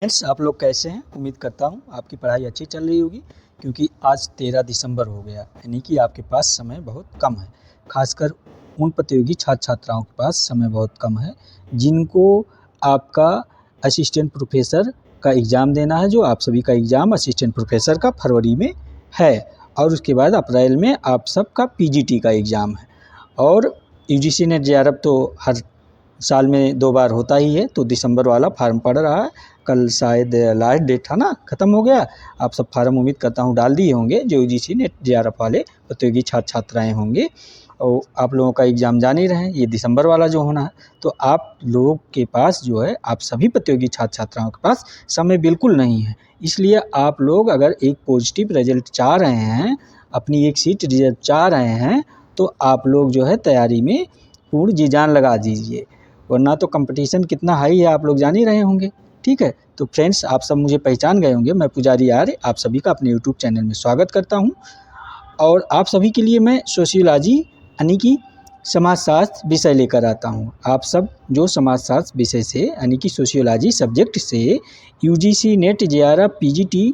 Friends, आप लोग कैसे हैं? उम्मीद करता हूँ आपकी पढ़ाई अच्छी चल रही होगी, क्योंकि आज 13 दिसंबर हो गया, यानी कि आपके पास समय बहुत कम है। खासकर उन प्रतियोगी छात्र छात्राओं के पास समय बहुत कम है जिनको आपका असिस्टेंट प्रोफेसर का एग्ज़ाम देना है। जो आप सभी का एग्ज़ाम असिस्टेंट प्रोफेसर का फरवरी में है और उसके बाद अप्रैल में आप सबका पीजीटी का एग्ज़ाम है। और यूजीसी नेट जेआरएफ तो हर साल में 2 बार होता ही है, तो दिसंबर वाला फार्म पड़ रहा है। कल शायद लास्ट डेट था ना, ख़त्म हो गया। आप सब फार्म उम्मीद करता हूँ डाल दिए होंगे, जो यूजीसी नेट जेआरएफ वाले प्रतियोगी छात्र छात्राएँ होंगे। और आप लोगों का एग्ज़ाम जान ही रहे हैं, ये दिसंबर वाला जो होना है। तो आप लोगों के पास जो है, आप सभी प्रतियोगी छात्र छात्राओं के पास समय बिल्कुल नहीं है। इसलिए आप लोग अगर एक पॉजिटिव रिजल्ट चाह रहे हैं, अपनी एक सीट रिजर्व चाह रहे हैं, तो आप लोग जो है तैयारी में पूर्ण जी जान लगा दीजिए, वरना तो कंपटीशन कितना हाई है आप लोग जान ही रहे होंगे। ठीक है, तो फ्रेंड्स, आप सब मुझे पहचान गए होंगे। मैं पुजारी आर्य आप सभी का अपने यूट्यूब चैनल में स्वागत करता हूं। और आप सभी के लिए मैं सोशियोलॉजी यानी कि समाजशास्त्र विषय लेकर आता हूं। आप सब जो समाजशास्त्र विषय से यानी कि सोशियोलॉजी सब्जेक्ट से यूजीसी नेट जेआरएफ पीजीटी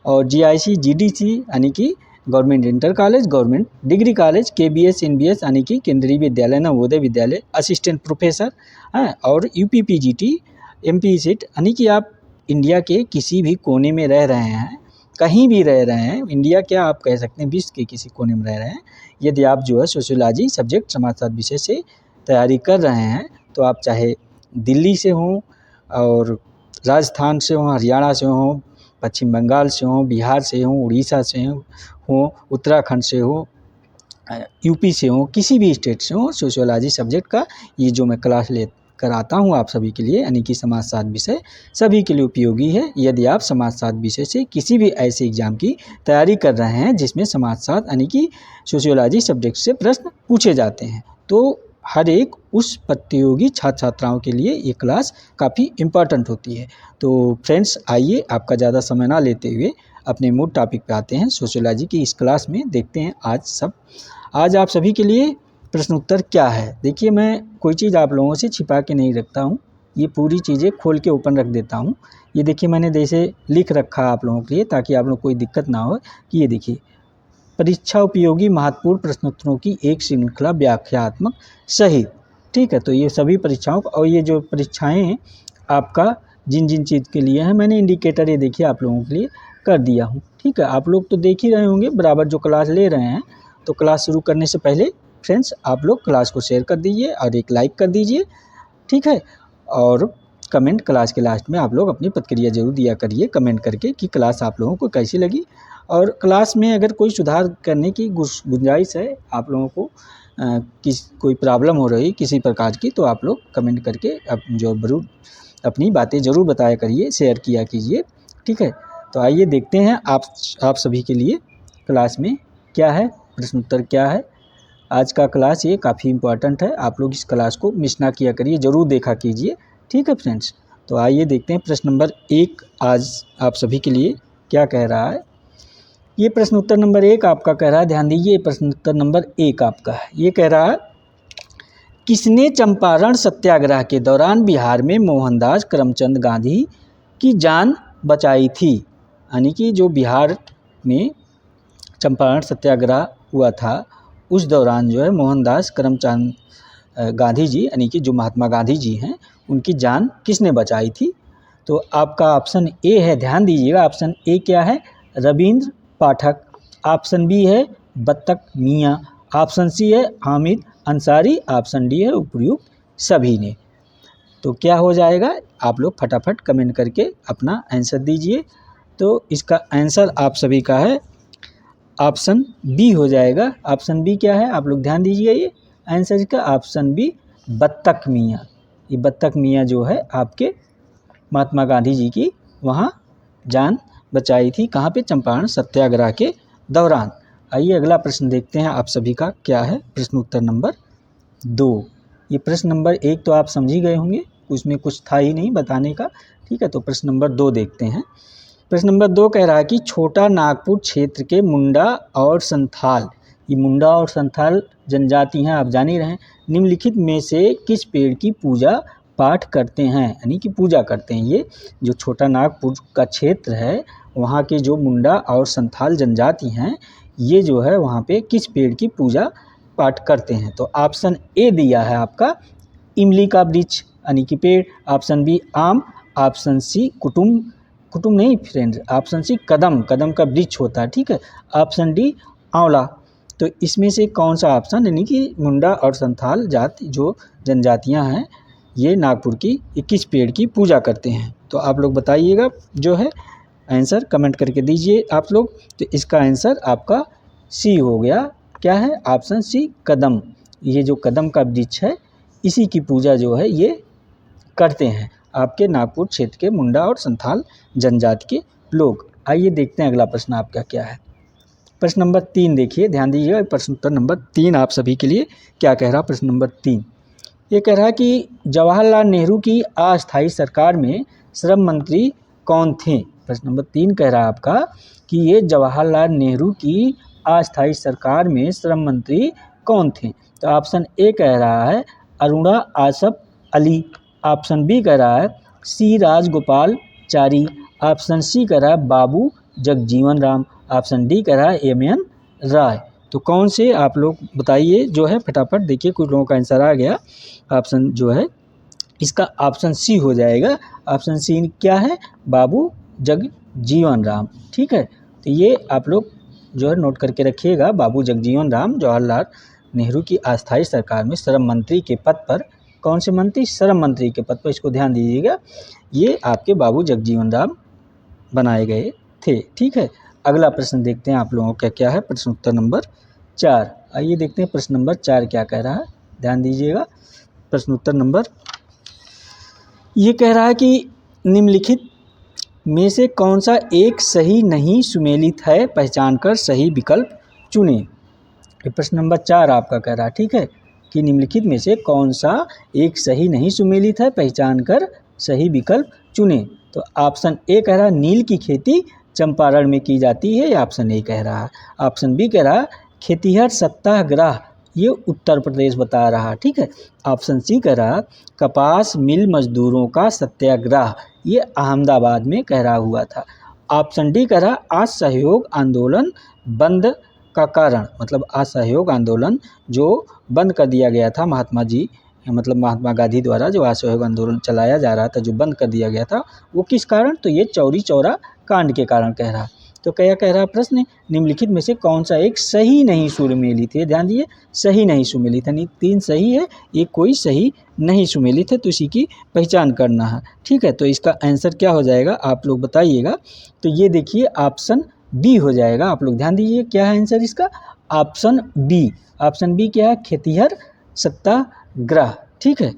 और जीआईसी जीडीसी यानी कि government inter college, government degree college, KBS NBS यानी कि केंद्रीय विद्यालय नवोदय विद्यालय, असिस्टेंट प्रोफेसर हैं, और यूपीपीजीटी, एमपी सीट यानी कि आप इंडिया के किसी भी कोने में रह रहे हैं, कहीं भी रह रहे हैं, इंडिया क्या आप कह सकते हैं विश्व के किसी कोने में रह रहे हैं, यदि आप जो है सोशियोलॉजी सब्जेक्ट समाजशास्त्र विषय से तैयारी कर रहे हैं, तो आप चाहे दिल्ली से हों और राजस्थान से हों, हरियाणा से हों, पश्चिम बंगाल से हों, बिहार से हों, उड़ीसा से हों, उत्तराखंड से हो, यूपी से हो, किसी भी स्टेट से हो, सोशियोलॉजी सब्जेक्ट का ये जो मैं क्लास ले कराता हूँ आप सभी के लिए, यानी कि समाजशास्त्र विषय सभी के लिए उपयोगी है। यदि आप समाजशास्त्र विषय से किसी भी ऐसे एग्ज़ाम की तैयारी कर रहे हैं जिसमें समाजशास्त्र यानी कि सोशियोलॉजी सब्जेक्ट से प्रश्न पूछे जाते हैं, तो हर एक उस प्रतियोगी छात्र छात्राओं के लिए ये क्लास काफ़ी इम्पॉर्टेंट होती है। तो फ्रेंड्स, आइए आपका ज़्यादा समय ना लेते हुए अपने मूल टॉपिक पे आते हैं। सोशियोलॉजी की इस क्लास में देखते हैं आज आप सभी के लिए प्रश्न उत्तर क्या है। देखिए, मैं कोई चीज़ आप लोगों से छिपा के नहीं रखता हूँ, ये पूरी चीज़ें खोल के ओपन रख देता हूँ। ये देखिए, मैंने जैसे लिख रखा आप लोगों के लिए ताकि आप लोग कोई दिक्कत ना हो कि ये देखिए, परीक्षा उपयोगी महत्वपूर्ण प्रश्नोत्तरों की एक श्रृंखला व्याख्यात्मक सही। ठीक है, तो ये सभी परीक्षाओं और ये जो परीक्षाएँ आपका जिन जिन चीज़ के लिए हैं, मैंने इंडिकेटर ये देखिए आप लोगों के लिए कर दिया हूँ। ठीक है, आप लोग तो देख ही रहे होंगे बराबर जो क्लास ले रहे हैं। तो क्लास शुरू करने से पहले फ्रेंड्स, आप लोग क्लास को शेयर कर दीजिए और एक लाइक कर दीजिए। ठीक है, और कमेंट क्लास के लास्ट में आप लोग अपनी प्रतिक्रिया ज़रूर दिया करिए कमेंट करके कि क्लास आप लोगों को कैसी लगी। और क्लास में अगर कोई सुधार करने की गुंजाइश है आप लोगों को, कोई प्रॉब्लम हो रही किसी प्रकार की, तो आप लोग कमेंट करके ज़रूर अपनी बातें ज़रूर बताया करिए, शेयर किया कीजिए। ठीक है, तो आइए देखते हैं आप सभी के लिए क्लास में क्या है, प्रश्न उत्तर क्या है। आज का क्लास ये काफ़ी इम्पोर्टेंट है, आप लोग इस क्लास को मिस ना किया करिए, ज़रूर देखा कीजिए। ठीक है फ्रेंड्स, तो आइए देखते हैं प्रश्न नंबर 1 आज आप सभी के लिए क्या कह रहा है। ये प्रश्न उत्तर नंबर 1 आपका कह रहा है, ध्यान दीजिए, प्रश्न उत्तर नंबर 1 आपका है। ये कह रहा है, किसने चंपारण सत्याग्रह के दौरान बिहार में मोहनदास करमचंद गांधी की जान बचाई थी? यानी कि जो बिहार में चंपारण सत्याग्रह हुआ था, उस दौरान जो है मोहनदास करमचंद गांधी जी यानी कि जो महात्मा गांधी जी हैं, उनकी जान किसने बचाई थी? तो आपका ऑप्शन ए है, ध्यान दीजिएगा, ऑप्शन ए क्या है, रविंद्र पाठक। ऑप्शन बी है बत्तख मियाँ। ऑप्शन सी है हामिद अंसारी। ऑप्शन डी है उपयुक्त सभी ने। तो क्या हो जाएगा, आप लोग फटाफट कमेंट करके अपना आंसर दीजिए। तो इसका आंसर आप सभी का है ऑप्शन बी हो जाएगा। ऑप्शन बी क्या है, आप लोग ध्यान दीजिए, ये आंसर का ऑप्शन बी बत्तख मियाँ। ये बत्तख मियाँ जो है आपके महात्मा गांधी जी की वहाँ जान बचाई थी, कहाँ पे, चंपारण सत्याग्रह के दौरान। आइए अगला प्रश्न देखते हैं आप सभी का क्या है, प्रश्न उत्तर नंबर 2। ये प्रश्न नंबर 1 तो आप समझ ही गए होंगे, उसमें कुछ था ही नहीं बताने का। ठीक है, तो प्रश्न नंबर 2 देखते हैं। प्रश्न नंबर 2 कह रहा है कि छोटा नागपुर क्षेत्र के मुंडा और संथाल, ये मुंडा और संथाल जनजाति हैं, आप जान ही रहे हैं, निम्नलिखित में से किस पेड़ की पूजा पाठ करते हैं, यानी कि पूजा करते हैं। ये जो छोटा नागपुर का क्षेत्र है, वहाँ के जो मुंडा और संथाल जनजाति हैं, ये जो है वहाँ पे किस पेड़ की पूजा पाठ करते हैं? तो ऑप्शन ए दिया है आपका इमली का वृक्ष यानी कि पेड़, ऑप्शन बी आम, ऑप्शन सी कुटुम नहीं फ्रेंड, ऑप्शन सी कदम का वृक्ष होता है, ठीक है, ऑप्शन डी आंवला। तो इसमें से कौन सा ऑप्शन, यानी कि मुंडा और संथाल जाति जो जनजातियां हैं, ये नागपुर की 21 पेड़ की पूजा करते हैं? तो आप लोग बताइएगा, जो है आंसर कमेंट करके दीजिए आप लोग। तो इसका आंसर आपका सी हो गया, क्या है, ऑप्शन सी कदम। ये जो कदम का वृक्ष है, इसी की पूजा जो है ये करते हैं आपके नागपुर क्षेत्र के मुंडा और संथाल जनजाति के लोग। आइए देखते हैं अगला प्रश्न आपका क्या है। प्रश्न नंबर 3 देखिए, ध्यान दीजिएगा, प्रश्न उत्तर नंबर 3 आप सभी के लिए क्या कह रहा है। प्रश्न नंबर 3 ये कह रहा है कि जवाहरलाल नेहरू की अस्थायी सरकार में श्रम मंत्री कौन थे? प्रश्न नंबर 3 कह रहा है आपका कि ये जवाहरलाल नेहरू की अस्थायी सरकार में श्रम मंत्री कौन थे? तो ऑप्शन ए कह रहा है अरुणा आसफ अली, ऑप्शन बी कह रहा है सी राजगोपालचारी, ऑप्शन सी कह रहा है बाबू जगजीवन राम, ऑप्शन डी कह रहा है एम.एन. राय। तो कौन से आप लोग बताइए, जो है फटाफट देखिए, कुछ लोगों का आंसर आ गया। ऑप्शन जो है इसका ऑप्शन सी हो जाएगा। ऑप्शन सी क्या है, बाबू जगजीवन राम, ठीक है। तो ये आप लोग जो है नोट करके रखिएगा, बाबू जगजीवन राम जवाहरलाल नेहरू की अस्थायी सरकार में श्रम मंत्री के पद पर, कौन से मंत्री, श्रम मंत्री के पद पर, इसको ध्यान दीजिएगा, ये आपके बाबू जगजीवन राम बनाए गए थे, ठीक है। अगला प्रश्न देखते हैं आप लोगों का क्या है, प्रश्न उत्तर नंबर 4। आइए देखते हैं प्रश्न नंबर 4 क्या कह रहा है, ध्यान दीजिएगा। प्रश्न उत्तर नंबर ये कह रहा है कि निम्नलिखित में से कौन सा एक सही नहीं सुमेलित है, पहचान कर सही विकल्प चुनें। ये प्रश्न नंबर 4 आपका कह रहा है, ठीक है, कि निम्नलिखित में से कौन सा एक सही नहीं सुमेलित है, पहचान कर सही विकल्प चुनें। तो ऑप्शन ए कह रहा है नील की खेती चंपारण में की जाती है, या ऑप्शन ए कह रहा है। ऑप्शन बी कह रहा है खेतिहर सत्याग्रह, ये उत्तर प्रदेश बता रहा है, ठीक है। ऑप्शन सी कह रहा कपास मिल मजदूरों का सत्याग्रह, ये अहमदाबाद में कह रहा हुआ था। ऑप्शन डी कह रहा असहयोग आंदोलन बंद का कारण, मतलब असहयोग आंदोलन जो बंद कर दिया गया था महात्मा जी, मतलब महात्मा गांधी द्वारा जो असहयोग आंदोलन चलाया जा रहा था, जो बंद कर दिया गया था, वो किस कारण, तो ये चौरी चौरा कांड के कारण कह रहा। तो क्या कह रहा प्रश्न, निम्नलिखित में से कौन सा एक सही नहीं सुमेलित है, ध्यान दीजिए, सही नहीं सुमेलित है, नहीं 3 सही है, एक कोई सही नहीं सुमेलित है, तो इसी की पहचान करना है, ठीक है। तो इसका आंसर क्या हो जाएगा, आप लोग बताइएगा। तो ये देखिए ऑप्शन बी हो जाएगा, आप लोग ध्यान दीजिए, क्या है आंसर इसका, ऑप्शन बी। ऑप्शन बी क्या है, खेतिहर सत्याग्रह, ठीक है,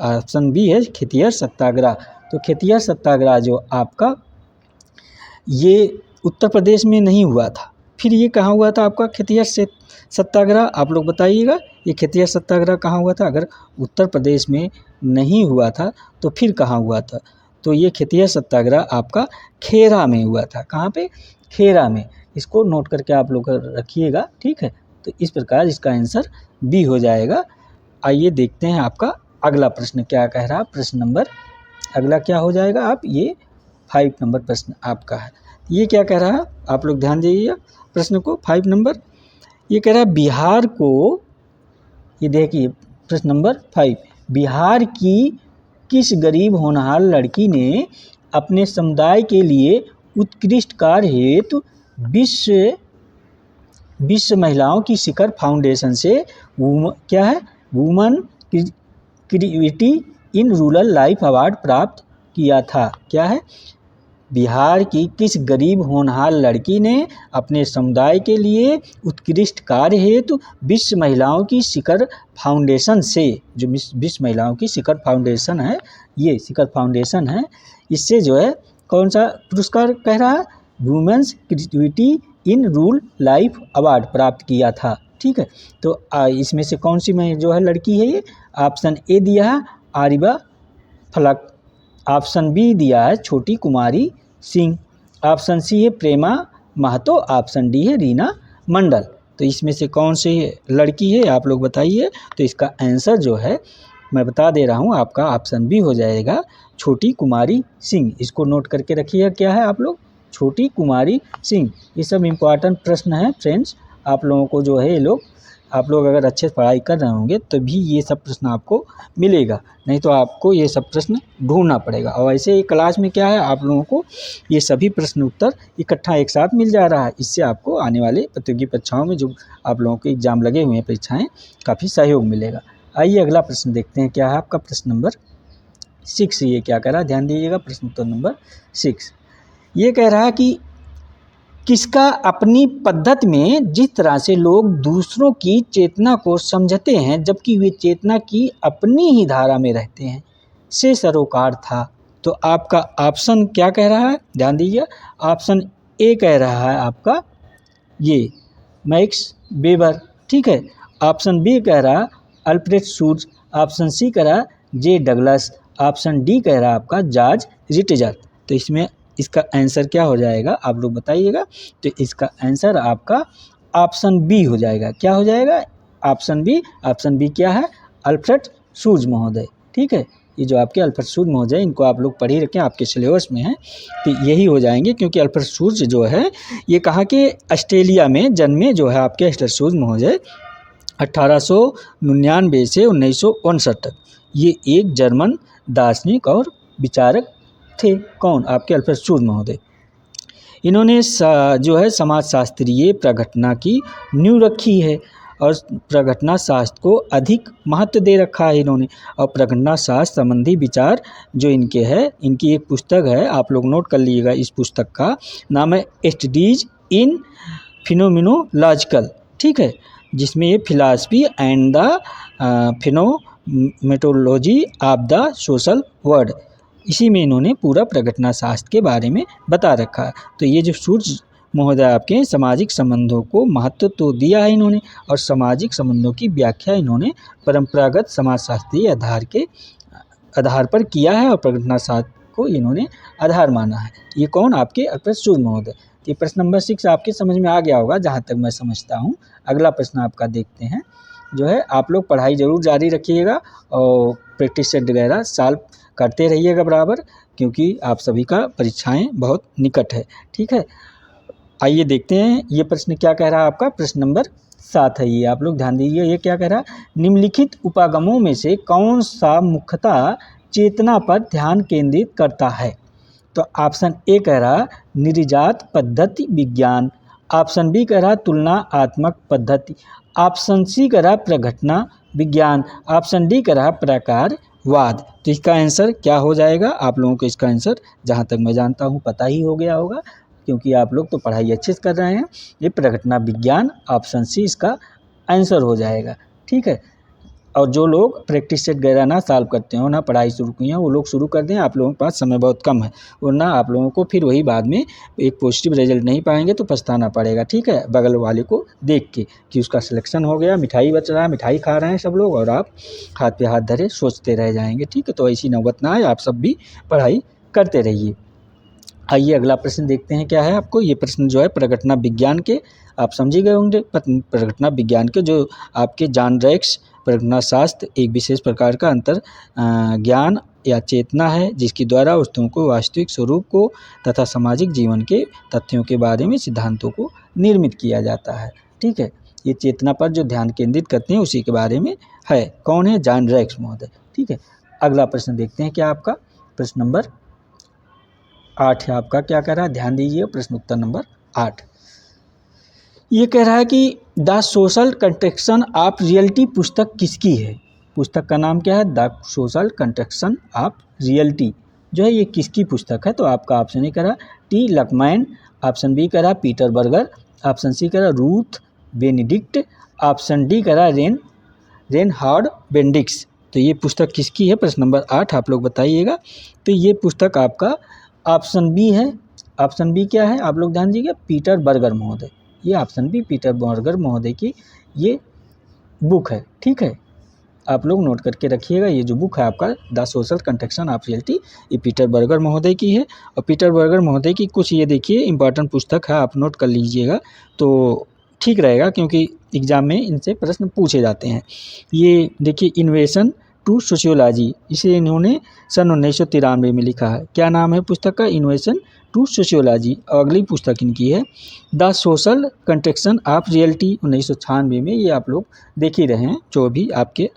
ऑप्शन बी है खेतिहर सत्याग्रह। तो खेतिहर सत्याग्रह जो आपका ये उत्तर प्रदेश में नहीं हुआ था, फिर ये कहाँ हुआ था आपका खेतिहर से सत्याग्रह, आप लोग बताइएगा, ये खेतिहर सत्याग्रह कहाँ हुआ था? अगर उत्तर प्रदेश में नहीं हुआ था तो फिर कहाँ हुआ था? तो ये खेतिहर सत्याग्रह आपका खेरा में हुआ था। कहाँ पे? खेरा में। इसको नोट करके आप लोग रखिएगा, ठीक है। तो इस प्रकार इसका आंसर बी हो जाएगा। आइए देखते हैं आपका अगला प्रश्न क्या कह रहा है। प्रश्न नंबर अगला क्या हो जाएगा, आप ये 5 नंबर प्रश्न आपका है। ये क्या कह रहा है, आप लोग ध्यान दीजिए प्रश्न को। 5 नंबर ये कह रहा है बिहार को, ये देखिए प्रश्न नंबर 5, बिहार की किस गरीब होनहार लड़की ने अपने समुदाय के लिए उत्कृष्ट कार्य हेतु विश्व महिलाओं की शिखर फाउंडेशन से क्या है, woman creativity in rural life award प्राप्त किया था? क्या है, बिहार की किस गरीब होनहार लड़की ने अपने समुदाय के लिए उत्कृष्ट कार्य हेतु विश्व महिलाओं की शिखर फाउंडेशन से, जो विश्व महिलाओं की शिखर फाउंडेशन है, ये शिखर फाउंडेशन है, इससे जो है कौन सा पुरस्कार कह रहा है, women's creativity in rural life award प्राप्त किया था, ठीक है। तो इसमें से कौन सी में जो है लड़की है ये? ऑप्शन ए दिया है आरिबा फलक, ऑप्शन बी दिया है छोटी कुमारी सिंह, ऑप्शन सी है प्रेमा महतो, ऑप्शन डी है रीना मंडल। तो इसमें से कौन सी लड़की है आप लोग बताइए। तो इसका आंसर जो है मैं बता दे रहा हूँ, आपका ऑप्शन बी हो जाएगा छोटी कुमारी सिंह। इसको नोट करके रखिएगा, क्या है आप लोग, छोटी कुमारी सिंह। ये सब इम्पॉर्टेंट प्रश्न है फ्रेंड्स, आप लोगों को जो है ये लोग, आप लोग अगर अच्छे से पढ़ाई कर रहे होंगे तभी ये सब प्रश्न आपको मिलेगा, नहीं तो आपको ये सब प्रश्न ढूंढना पड़ेगा। और ऐसे ही क्लास में क्या है, आप लोगों को ये सभी प्रश्न उत्तर इकट्ठा एक साथ मिल जा रहा है। इससे आपको आने वाले प्रतियोगी परीक्षाओं में जो आप लोगों के एग्जाम लगे हुए हैं परीक्षाएँ, काफ़ी सहयोग मिलेगा। आइए अगला प्रश्न देखते हैं, क्या है आपका प्रश्न नंबर 6। ये क्या कह रहा है, ध्यान दीजिएगा, प्रश्न उत्तर नंबर 6 ये कह रहा है कि किसका अपनी पद्धति में जिस तरह से लोग दूसरों की चेतना को समझते हैं जबकि वे चेतना की अपनी ही धारा में रहते हैं से सरोकार था। तो आपका ऑप्शन क्या कह रहा है, ध्यान दीजिए, ऑप्शन ए कह रहा है आपका ये मैक्स वेबर, ठीक है। ऑप्शन बी कह रहा अल्फ्रेड शूज, ऑप्शन सी कह रहा जे डगलस, ऑप्शन डी कह रहा आपका जॉर्ज रिटजर। तो इसमें इसका आंसर क्या हो जाएगा, आप लोग बताइएगा। तो इसका आंसर आपका ऑप्शन बी हो जाएगा। क्या हो जाएगा, ऑप्शन बी। ऑप्शन बी क्या है, अल्फ्रेड शूज महोदय, ठीक है। ये जो आपके अल्फ्रेड शूज महोदय, इनको आप लोग पढ़ ही रखें, आपके सिलेबस में है, तो यही हो जाएंगे। क्योंकि अल्फ्रेड शूज जो है ये कहाँ के, ऑस्ट्रेलिया में जन्मे जो है आपके अल्फ्रेड शूज महोदय 1899 से 1959 तक। ये एक जर्मन दार्शनिक और विचारक थे। कौन, आपके अल्फ्रेड शूज महोदय। इन्होंने जो है समाजशास्त्रीय प्रघटना की नींव रखी है और प्रघटना शास्त्र को अधिक महत्व दे रखा है इन्होंने। और प्रघटना शास्त्र संबंधी विचार जो इनके है, इनकी एक पुस्तक है, आप लोग नोट कर लीजिएगा, इस पुस्तक का नाम है स्टडीज इन फिनोमिनोलॉजिकल, ठीक है, जिसमें ये philosophy and the phenomenology of the social world, इसी में इन्होंने पूरा प्रघटना शास्त्र के बारे में बता रखा है। तो ये जो सूर्य महोदय आपके सामाजिक संबंधों को महत्व तो दिया है इन्होंने, और सामाजिक संबंधों की व्याख्या इन्होंने परंपरागत समाजशास्त्रीय आधार पर किया है और प्रघटना शास्त्र को इन्होंने आधार माना है। ये कौन, आपके अल्फ्रेड शूज महोदय। ये प्रश्न नंबर 6 आपके समझ में आ गया होगा जहाँ तक मैं समझता हूँ। अगला प्रश्न आपका देखते हैं, जो है आप लोग पढ़ाई ज़रूर जारी रखिएगा और प्रैक्टिस सेट वगैरह सॉल्व करते रहिएगा बराबर, क्योंकि आप सभी का परीक्षाएं बहुत निकट है, ठीक है। आइए देखते हैं ये प्रश्न क्या कह रहा है, आपका प्रश्न नंबर 7 है। ये आप लोग ध्यान दीजिए, ये क्या कह रहा है, निम्नलिखित उपागमों में से कौन सा मुख्यतः चेतना पर ध्यान केंद्रित करता है। तो ऑप्शन ए कह रहा निर्जात पद्धति विज्ञान, ऑप्शन बी कह रहा तुलनात्मक पद्धति, ऑप्शन सी कह रहा प्रघटना विज्ञान, ऑप्शन डी कह रहा प्रकारवाद। तो इसका आंसर क्या हो जाएगा, आप लोगों को इसका आंसर जहाँ तक मैं जानता हूँ पता ही हो गया होगा, क्योंकि आप लोग तो पढ़ाई अच्छे से कर रहे हैं। ये प्रघटना विज्ञान, ऑप्शन सी इसका आंसर हो जाएगा, ठीक है। और जो लोग प्रैक्टिस सेट वगैरह ना सॉल्व करते हो, ना पढ़ाई शुरू की है, वो लोग शुरू कर दें, आप लोगों के पास समय बहुत कम है, वरना आप लोगों को फिर वही बाद में एक पॉजिटिव रिजल्ट नहीं पाएंगे तो पछताना पड़ेगा, ठीक है। बगल वाले को देख के कि उसका सिलेक्शन हो गया, मिठाई बच रहा है, मिठाई खा रहे हैं सब लोग, और आप हाथ पे हाथ धरे सोचते रह जाएंगे, ठीक है। तो ऐसी नौबत ना आए, आप सब भी पढ़ाई करते रहिए। आइए अगला प्रश्न देखते हैं क्या है आपको। ये प्रश्न जो है प्रघटना विज्ञान के, आप समझी गए होंगे, प्रघटना विज्ञान के जो आपके जॉन रेक्स प्रघटना शास्त्र एक विशेष प्रकार का अंतर ज्ञान या चेतना है जिसके द्वारा वस्तुओं को वास्तविक स्वरूप को तथा सामाजिक जीवन के तथ्यों के बारे में सिद्धांतों को निर्मित किया जाता है, ठीक है। ये चेतना पर जो ध्यान केंद्रित करते हैं उसी के बारे में है। कौन है, जॉन रेक्स महोदय, ठीक है। अगला प्रश्न देखते हैं क्या आपका, प्रश्न नंबर 8 है आपका। क्या कह रहा है, ध्यान दीजिए, प्रश्न उत्तर नंबर 8 ये कह रहा है कि the social contraction of reality पुस्तक किसकी है। पुस्तक का नाम क्या है, the social contraction of reality, जो है ये किसकी पुस्तक है। तो आपका ऑप्शन ए कह रहा टी लकमैन, ऑप्शन बी कह रहा पीटर बर्गर, ऑप्शन सी कह रहा रूथ बेनिडिक्ट, ऑप्शन डी कह रहा रेनहार्ड बेंडिक्स। तो ये पुस्तक किसकी है, प्रश्न नंबर 8 आप लोग बताइएगा। तो ये पुस्तक आपका ऑप्शन बी है। ऑप्शन बी क्या है, आप लोग ध्यान दीजिएगा, पीटर बर्गर महोदय। ये ऑप्शन बी पीटर बर्गर महोदय की ये बुक है, ठीक है। आप लोग नोट करके रखिएगा, ये जो बुक है आपका the social contraction of reality, ये पीटर बर्गर महोदय की है। और पीटर बर्गर महोदय की कुछ ये देखिए इंपॉर्टेंट पुस्तक है, आप नोट कर लीजिएगा तो ठीक रहेगा, क्योंकि एग्जाम में इनसे प्रश्न पूछे जाते हैं। ये देखिए, इन्वेशन टू सोशियोलॉजी, इसे इन्होंने सन 1993 में लिखा है। क्या नाम है पुस्तक का? Innovation to sociology. अगली पुस्तक इनकी है the social contraction of reality, 1996 में। ये आप लोग देख ही रहे हैं जो भी आपके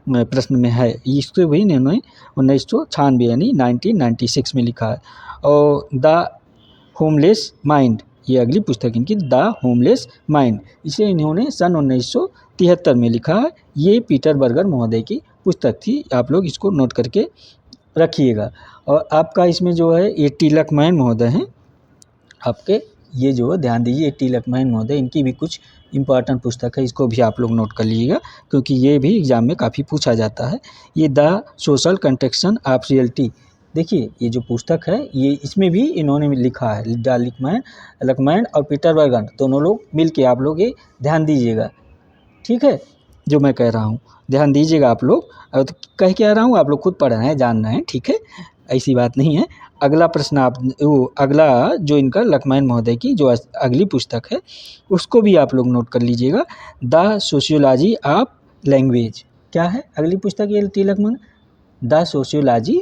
प्रश्न में है, इसको भी इन्होंने 1996 यानी 1996 में लिखा है। और द होमलेस माइंड, ये अगली पुस्तक इनकी द होमलेस माइंड, इसे इन्होंने सन 1973 में लिखा है। ये पीटर बर्गर महोदय की पुस्तक थी, आप लोग इसको नोट करके रखिएगा। और आपका इसमें जो है ये टिलकमैन महोदय हैं आपके, ये जो है ध्यान दीजिए, टिलकमैन महोदय, इनकी भी कुछ इंपॉर्टेंट पुस्तक है, इसको भी आप लोग नोट कर लीजिएगा क्योंकि ये भी एग्जाम में काफ़ी पूछा जाता है। ये the social contraction of reality, देखिए ये जो पुस्तक है ये इसमें भी इन्होंने लिखा है, लकमैन और पीटर बर्गर दोनों लोग मिल के, आप लोग ये ध्यान दीजिएगा, ठीक है, जो मैं कह रहा हूँ ध्यान दीजिएगा आप लोग। और तो कह के आ रहा हूँ, आप लोग खुद पढ़ रहे हैं, जान रहे हैं, ठीक है, ऐसी बात नहीं है। अगला प्रश्न अगला जो इनका लकमैन महोदय की जो अगली पुस्तक है उसको भी आप लोग नोट कर लीजिएगा, द सोशियोलॉजी ऑफ लैंग्वेज। क्या है अगली पुस्तक? ये टिलकमैन द सोशियोलॉजी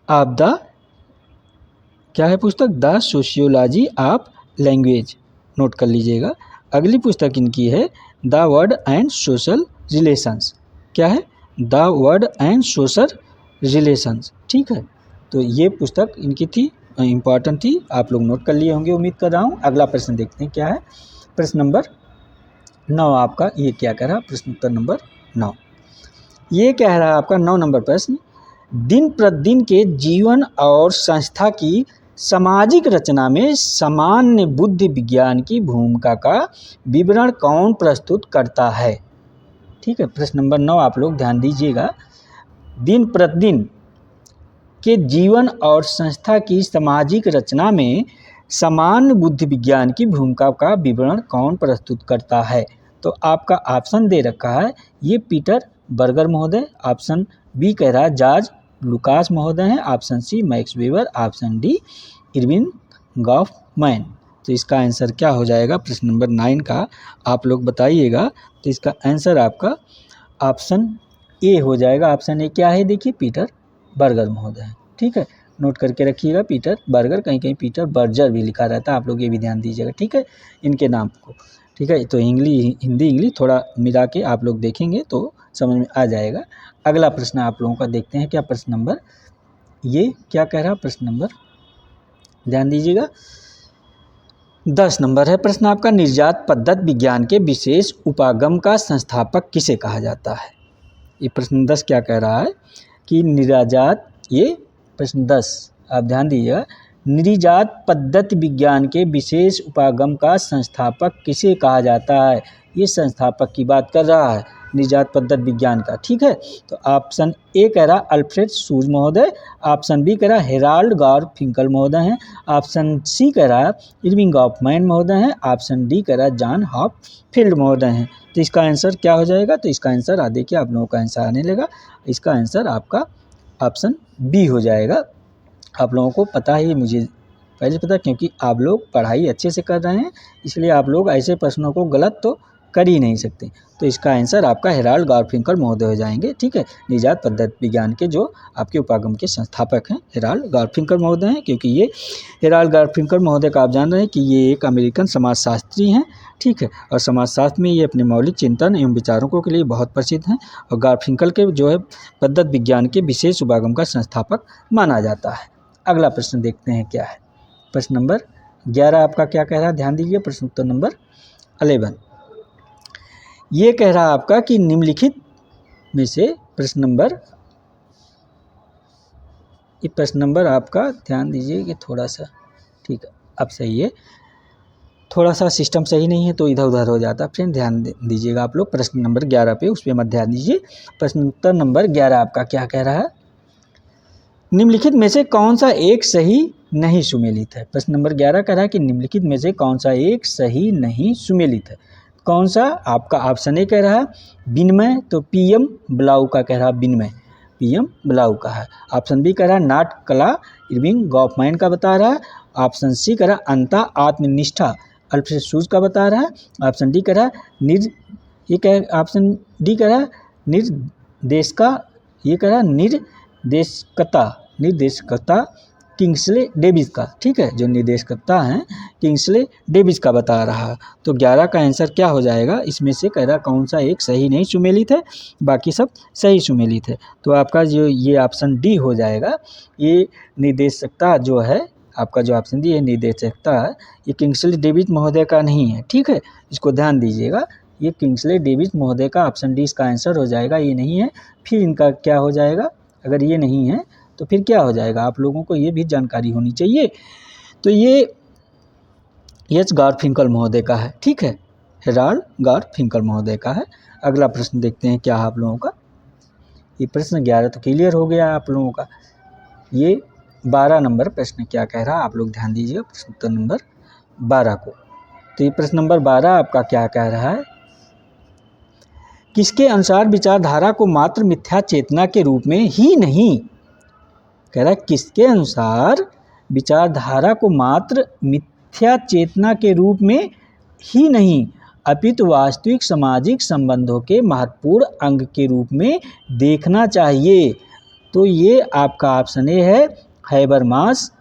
ऑफ द, क्या है पुस्तक? The sociology of language, note कर लीजिएगा। अगली पुस्तक इनकी है the word and social relations. क्या है? The word and social relations, ठीक है। तो ये पुस्तक इनकी थी, इम्पॉर्टेंट थी, आप लोग नोट कर लिए होंगे उम्मीद कर रहा हूँ। अगला प्रश्न देखते हैं क्या है, प्रश्न नंबर 9 आपका, ये क्या कह रहा है? प्रश्न उत्तर नंबर 9 ये कह रहा है आपका 9 नंबर प्रश्न, दिन प्रतिदिन के जीवन और संस्था की सामाजिक रचना में सामान्य बुद्धि विज्ञान की भूमिका का विवरण कौन प्रस्तुत करता है? ठीक है, प्रश्न नंबर 9 आप लोग ध्यान दीजिएगा। दिन प्रतिदिन के जीवन और संस्था की सामाजिक रचना में सामान्य बुद्धि विज्ञान की भूमिका का विवरण कौन प्रस्तुत करता है? तो आपका ऑप्शन दे रखा है, ये पीटर बर्गर महोदय, ऑप्शन बी कह रहा है जॉर्ज लुकास महोदय हैं, option C Max Weber, option D Erving Goffman. तो इसका आंसर क्या हो जाएगा प्रश्न नंबर 9 का, आप लोग बताइएगा। तो इसका आंसर आपका ऑप्शन ए हो जाएगा। ऑप्शन ए क्या है? देखिए पीटर बर्गर महोदय, ठीक है, नोट करके रखिएगा पीटर बर्गर, कहीं कहीं पीटर बर्जर भी लिखा रहता है, आप लोग ये भी ध्यान दीजिएगा, ठीक है, इनके नाम को, ठीक है। तो हिंदी इंग्लिश थोड़ा मिला के आप लोग देखेंगे तो समझ में आ जाएगा। अगला प्रश्न आप लोगों का देखते हैं क्या प्रश्न नंबर, ये क्या कह रहा, प्रश्न नंबर ध्यान दीजिएगा 10 नंबर है प्रश्न आपका, निर्जात पद्धति विज्ञान के विशेष उपागम का संस्थापक किसे कहा जाता है? ये प्रश्न 10 क्या कह रहा है कि निर्जात, ये प्रश्न 10 आप ध्यान दीजिएगा, निर्जात पद्धति विज्ञान के विशेष उपागम का संस्थापक किसे कहा जाता है? ये संस्थापक की बात कर रहा है निर्जात पद्धति विज्ञान का, ठीक है। तो ऑप्शन ए कह रहा अल्फ्रेड सूज महोदय, ऑप्शन बी कह रहा हेराल्ड गारफिंकल महोदय हैं, ऑप्शन सी कह रहा इरविंग गॉफमैन महोदय हैं, ऑप्शन डी कह रहा जॉन हॉपफील्ड महोदय हैं। तो इसका आंसर क्या हो जाएगा? तो इसका आंसर देखिए आप लोगों का आंसर आने लगा, इसका आंसर आपका ऑप्शन बी हो जाएगा। आप लोगों को पता है, ये मुझे पहले पता, क्योंकि आप लोग पढ़ाई अच्छे से कर रहे हैं, इसलिए आप लोग ऐसे प्रश्नों को गलत तो कर ही नहीं सकते। तो इसका आंसर आपका हेराल्ड गारफिंकल महोदय हो जाएंगे, ठीक है। निर्जात पद्धति विज्ञान के जो आपके उपागम के संस्थापक हैं हेराल्ड गारफिंकल महोदय हैं, क्योंकि ये हेराल्ड गारफिंकल महोदय का आप जान रहे हैं कि ये एक अमेरिकन समाजशास्त्री हैं, ठीक है, और समाजशास्त्र में ये अपने मौलिक चिंतन एवं विचारों के लिए बहुत प्रसिद्ध हैं, और गारफिंकल के जो है पद्धति विज्ञान के विशेष उपागम का संस्थापक माना जाता है। अगला प्रश्न देखते हैं क्या है, प्रश्न नंबर 11 आपका क्या कह रहा है, ध्यान दीजिए, प्रश्न उत्तर नंबर 11 ये कह रहा है आपका कि निम्नलिखित में से प्रश्न नंबर आपका ध्यान दीजिए कि थोड़ा सा, ठीक है, अब सही है, थोड़ा सा सिस्टम सही नहीं है तो इधर उधर हो जाता है, फ्रेंड ध्यान दीजिएगा आप लोग प्रश्न नंबर 11 पे, उस पर मत ध्यान दीजिए। प्रश्न उत्तर नंबर 11 आपका क्या कह रहा है, निम्नलिखित में से कौन सा एक सही नहीं सुमेलित है? प्रश्न नंबर 11 कह रहा है कि निम्नलिखित में से कौन सा एक सही नहीं सुमेलित है? कौन सा? आपका ऑप्शन ए कह रहा है विनिमय, तो पीएम ब्लाउ का कह रहा है विनिमय, पीएम ब्लाउ का है। ऑप्शन बी कह रहा है नाट कला, इरविंग गॉफमैन का बता रहा है। ऑप्शन सी कह रहा है अंता आत्मनिष्ठा, अल्फ्रेड सूज का बता रहा है। ऑप्शन डी कह रहा है ऑप्शन डी कह रहा है देश का, ये कह रहा निर्देशकता किंग्सले डेविस का, ठीक है, जो निर्देशकता हैं किंग्सले डेविस का बता रहा है। तो 11 का आंसर क्या हो जाएगा, इसमें से कह रहा कौन सा एक सही नहीं सुमेलित है, बाकी सब सही सुमेलित है। तो आपका जो ये ऑप्शन डी हो जाएगा। ये निर्देशकता जो है, आपका जो ऑप्शन डी है निर्देशकता है, ये किंग्सले डेविस महोदय का नहीं है, ठीक है, इसको ध्यान दीजिएगा। ये किंग्सले डेविस महोदय का ऑप्शन डी इसका आंसर हो जाएगा, ये नहीं है। फिर इनका क्या हो जाएगा, अगर ये नहीं है तो फिर क्या हो जाएगा, आप लोगों को ये भी जानकारी होनी चाहिए। तो ये एच गारफिंकल महोदय का है, ठीक है, हेराल्ड गारफिंकल महोदय का है। अगला प्रश्न देखते हैं क्या है आप लोगों का। ये प्रश्न 11 तो क्लियर हो गया आप लोगों का। ये 12 नंबर प्रश्न क्या कह रहा है, आप लोग ध्यान दीजिएगा प्रश्न उत्तर नंबर 12 को। तो ये प्रश्न नंबर 12 आपका क्या कह रहा है, किसके अनुसार विचारधारा को मात्र मिथ्या चेतना के रूप में ही नहीं, कह रहा है किसके अनुसार विचारधारा को मात्र मिथ्या चेतना के रूप में ही नहीं अपितु वास्तविक सामाजिक संबंधों के महत्वपूर्ण अंग के रूप में देखना चाहिए। तो ये आपका ऑप्शन ए है हैबरमास,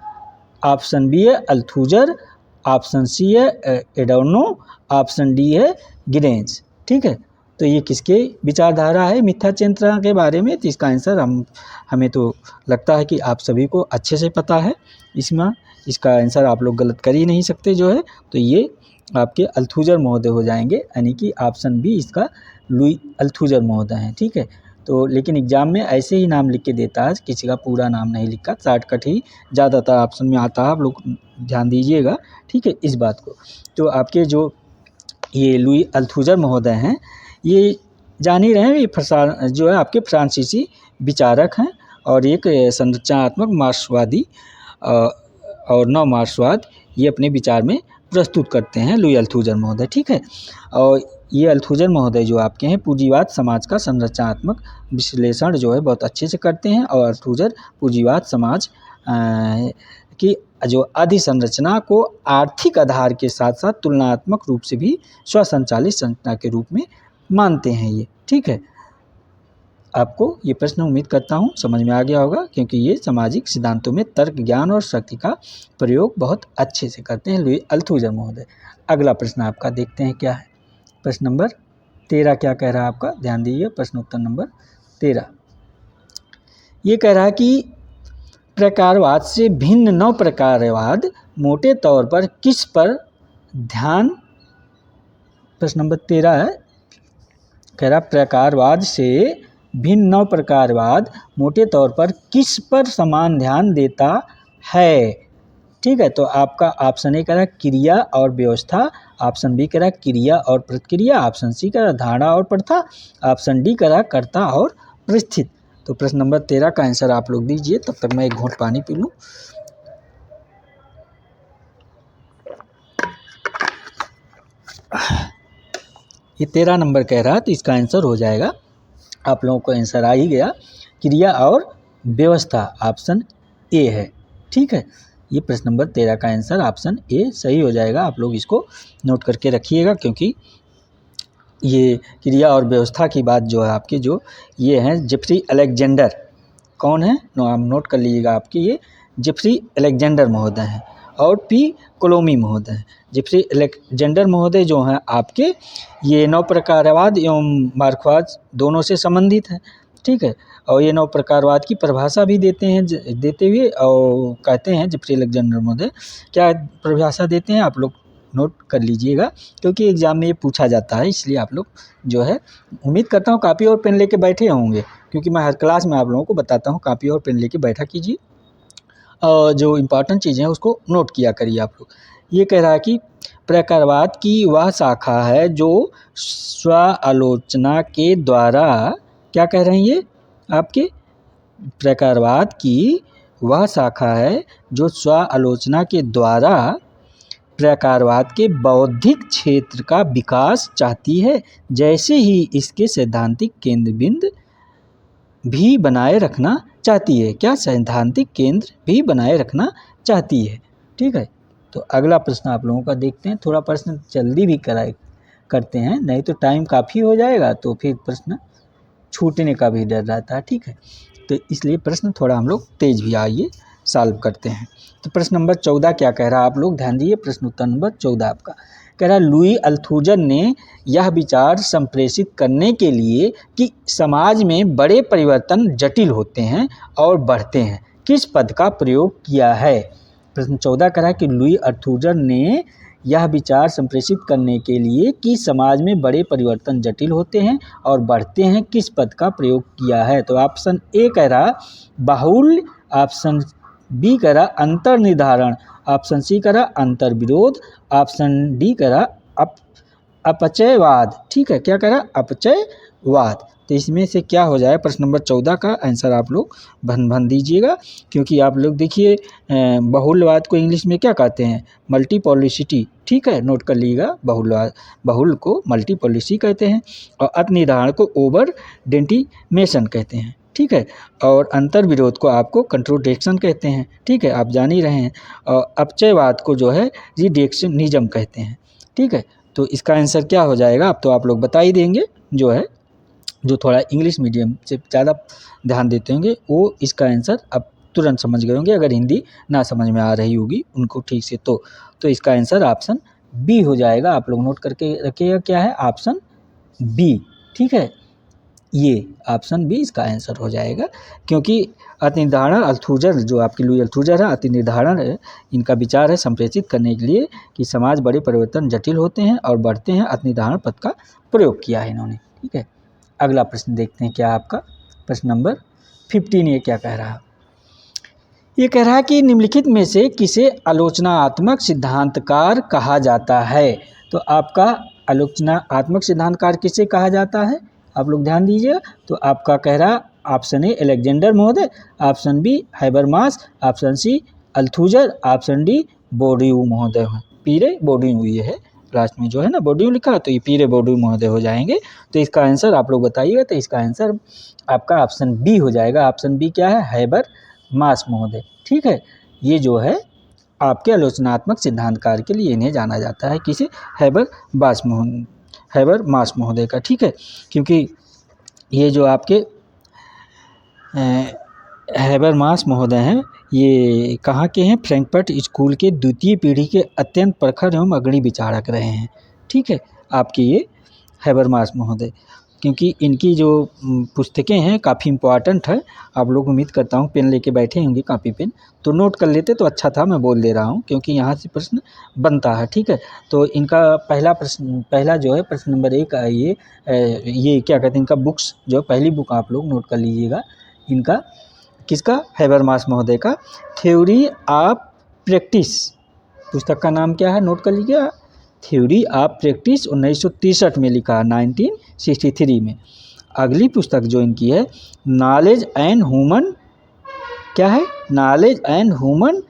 ऑप्शन बी है अल्थुजर, ऑप्शन सी है एडोर्नो, ऑप्शन डी है गिरेंज, ठीक है। तो ये किसके विचारधारा है मिथ्या चेतना के बारे में, तो इसका आंसर हमें तो लगता है कि आप सभी को अच्छे से पता है। इसमें इसका आंसर आप लोग गलत कर ही नहीं सकते जो है, तो ये आपके अल्थुजर महोदय हो जाएंगे, यानी कि ऑप्शन बी इसका लुई अल्थुजर महोदय हैं, ठीक है। तो लेकिन एग्जाम में ऐसे ही नाम लिख के देता है, किसी का पूरा नाम नहीं लिखा, शॉर्टकट ही ज़्यादातर ऑप्शन में आता है, आप लोग ध्यान दीजिएगा, ठीक है, इस बात को। तो आपके जो ये लुई अल्थुजर महोदय हैं, ये जान ही रहे हैं, ये जो है आपके फ्रांसीसी विचारक हैं और एक संरचनात्मक मार्क्सवादी और नव मार्क्सवाद ये अपने विचार में प्रस्तुत करते हैं लुई अल्थुजर महोदय, ठीक है। और ये अल्थुजर महोदय जो आपके हैं पूंजीवाद समाज का संरचनात्मक विश्लेषण जो है बहुत अच्छे से करते हैं, और अल्थुजर पूंजीवाद समाज की जो अधिसंरचना को आर्थिक आधार के साथ साथ तुलनात्मक रूप से भी स्वसंचालित संरचना के रूप में मानते हैं ये, ठीक है। आपको ये प्रश्न उम्मीद करता हूँ समझ में आ गया होगा, क्योंकि ये सामाजिक सिद्धांतों में तर्क ज्ञान और शक्ति का प्रयोग बहुत अच्छे से करते हैं लुई अल्थुजर महोदय। अगला प्रश्न आपका देखते हैं क्या है, प्रश्न नंबर 13 क्या कह रहा है आपका, ध्यान दीजिए प्रश्न उत्तर नंबर 13। ये कह रहा है कि प्रकारवाद से भिन्न नव प्रकारवाद मोटे तौर पर किस पर ध्यान, प्रश्न नंबर 13 है, कह रहा प्रकारवाद से भिन्न नव प्रकारवाद मोटे तौर पर किस पर समान ध्यान देता है, ठीक है। तो आपका ऑप्शन ए कह रहा क्रिया और व्यवस्था, ऑप्शन बी कह रहा क्रिया और प्रतिक्रिया, ऑप्शन सी कह रहा धारणा और प्रथा, ऑप्शन डी कह रहा कर्ता और परिस्थिति। तो प्रश्न नंबर 13 का आंसर आप लोग दीजिए, तब तक मैं एक घूंट पानी पी लूँ। ये 13 नंबर कह रहा है, तो इसका आंसर हो जाएगा, आप लोगों को आंसर आ ही गया, क्रिया और व्यवस्था, ऑप्शन ए है, ठीक है। ये प्रश्न नंबर 13 का आंसर ऑप्शन ए सही हो जाएगा, आप लोग इसको नोट करके रखिएगा, क्योंकि ये क्रिया और व्यवस्था की बात जो है आपके जो ये हैं जेफ्री अलेक्जेंडर, कौन है नोट कर लीजिएगा, आपके ये जेफ्री अलेक्जेंडर महोदय हैं और पी कोलोमी महोदय हैं। जेफ्री अलेक्जेंडर महोदय जो हैं आपके ये नव प्रकारवाद एवं मार्क्सवाद दोनों से संबंधित हैं, ठीक है। और ये नव प्रकारवाद की परिभाषा भी देते हुए और कहते हैं जेफ्री अलेक्जेंडर महोदय क्या परिभाषा देते हैं, आप लोग नोट कर लीजिएगा, क्योंकि एग्जाम में ये पूछा जाता है, इसलिए आप लोग जो है उम्मीद करता हूँ कापी और पेन लेके बैठे होंगे, क्योंकि मैं हर क्लास में आप लोगों को बताता हूँ कापी और पेन लेके बैठा कीजिए और जो इम्पोर्टेंट चीज़ें हैं उसको नोट किया करिए आप लोग। ये कह रहा है कि प्रकारवाद की वह शाखा है जो स्व आलोचना के द्वारा, क्या कह रहे हैं ये आपके, प्रकारवाद की वह शाखा है जो स्व आलोचना के द्वारा प्रकारवाद के बौद्धिक क्षेत्र का विकास चाहती है, जैसे ही इसके सैद्धांतिक केंद्र बिंदु भी बनाए रखना चाहती है, क्या सैद्धांतिक केंद्र भी बनाए रखना चाहती है, ठीक है। तो अगला प्रश्न आप लोगों का देखते हैं, थोड़ा प्रश्न जल्दी भी करते हैं, नहीं तो टाइम काफ़ी हो जाएगा, तो फिर प्रश्न छूटने का भी डर रहता है, ठीक है। तो इसलिए प्रश्न थोड़ा हम लोग तेज भी आइए सॉल्व करते हैं। तो प्रश्न नंबर 14 क्या कह रहा है, आप लोग ध्यान दीजिए। प्रश्न उत्तर नंबर 14 आपका कह रहा है, लुई अल्थुजर ने यह विचार संप्रेषित करने के लिए कि समाज में बड़े परिवर्तन जटिल होते हैं और बढ़ते हैं, किस पद का प्रयोग किया है। प्रश्न 14 कह रहा है कि लुई अल्थुजर ने यह विचार संप्रेषित करने के लिए कि समाज में बड़े परिवर्तन जटिल होते हैं और बढ़ते हैं, किस पद का प्रयोग किया है। तो ऑप्शन ए कह रहा बाहुल्य, ऑप्शन बी कह रहा अंतर्निर्धारण, ऑप्शन सी कह रहा अंतर्विरोध, ऑप्शन डी कह रहा अपचयवाद, ठीक है। क्या कह रहा अपचयवाद। तो इसमें से क्या हो जाए, प्रश्न नंबर 14 का आंसर आप लोग भन दीजिएगा, क्योंकि आप लोग देखिए बहुल्यवाद को इंग्लिश में क्या कहते हैं, मल्टीपॉलिसिटी, ठीक है, नोट कर लीजिएगा। बहुल्यवाद, बहुल को मल्टीपॉलिसी कहते हैं और अतिनिर्धारण को ओवर डेंटिमेशन कहते हैं, ठीक है। और अंतर्विरोध को आपको कंट्रोडिक्शन कहते हैं, ठीक है, आप जान ही रहे हैं। और अपचयवाद को जो है रिडक्शनिज्म कहते हैं, ठीक है। तो इसका आंसर क्या हो जाएगा, अब तो आप लोग बता ही देंगे। जो है जो थोड़ा इंग्लिश मीडियम से ज़्यादा ध्यान देते होंगे वो इसका आंसर अब तुरंत समझ गए होंगे। अगर हिंदी ना समझ में आ रही होगी उनको ठीक से तो इसका आंसर ऑप्शन बी हो जाएगा। आप लोग नोट करके रखिएगा, क्या है ऑप्शन बी, ठीक है। ये ऑप्शन बी इसका आंसर हो जाएगा, क्योंकि अतिनिर्धारण अल्थुजर जो आपकी लुई अल्थुजर है, अतिनिर्धारण है, इनका विचार है संप्रेषित करने के लिए कि समाज बड़े परिवर्तन जटिल होते हैं और बढ़ते हैं, अतिनिर्धारण पद का प्रयोग किया है इन्होंने, ठीक है। अगला प्रश्न देखते हैं क्या आपका प्रश्न नंबर 15 ये क्या कह रहा है। ये कह रहा है कि निम्नलिखित में से किसे आलोचनात्मक सिद्धांतकार कहा जाता है। तो आपका आलोचनात्मक सिद्धांतकार किसे कहा जाता है, आप लोग ध्यान दीजिए। तो आपका कह रहा ऑप्शन ए अलेक्जेंडर महोदय, option B Habermas, option C Althusser, option D Bourdieu महोदय है। पीरे बोर्डियू ये है, लास्ट में जो है ना बोर्डियू लिखा, तो ये पीरे बोर्डियू महोदय हो जाएंगे। तो इसका आंसर आप लोग बताइएगा। तो इसका आंसर आपका ऑप्शन बी हो जाएगा। ऑप्शन बी क्या है, हैबरमास महोदय, ठीक है। ये जो है आपके आलोचनात्मक सिद्धांतकार के लिए इन्हें जाना जाता है, किसे, हैबरमास महोदय का, ठीक है। क्योंकि ये जो आपके हैबरमास महोदय हैं, ये कहाँ के हैं, फ्रैंकफर्ट स्कूल के द्वितीय पीढ़ी के अत्यंत प्रखर एवं अग्रणी विचारक रहे हैं, ठीक है, आपके ये हैबरमास महोदय। क्योंकि इनकी जो पुस्तकें हैं काफ़ी इम्पोर्टेंट है। आप लोग उम्मीद करता हूँ पेन लेके बैठे होंगे, कापी पेन, तो नोट कर लेते तो अच्छा था। मैं बोल दे रहा हूँ क्योंकि यहाँ से प्रश्न बनता है, ठीक है। तो इनका पहला जो है प्रश्न नंबर 1 ये क्या कहते हैं, इनका बुक्स जो पहली बुक आप लोग नोट कर लीजिएगा। इनका किसका, हैबरमास महोदय का थ्योरी ऑफ प्रैक्टिस, पुस्तक का नाम क्या है, नोट कर लीजिएगा। थ्योरी ऑफ प्रैक्टिस 1963 में लिखा है, 1963 में। अगली पुस्तक जो इनकी है नॉलेज एंड ह्यूमन, क्या है, नॉलेज एंड ह्यूमन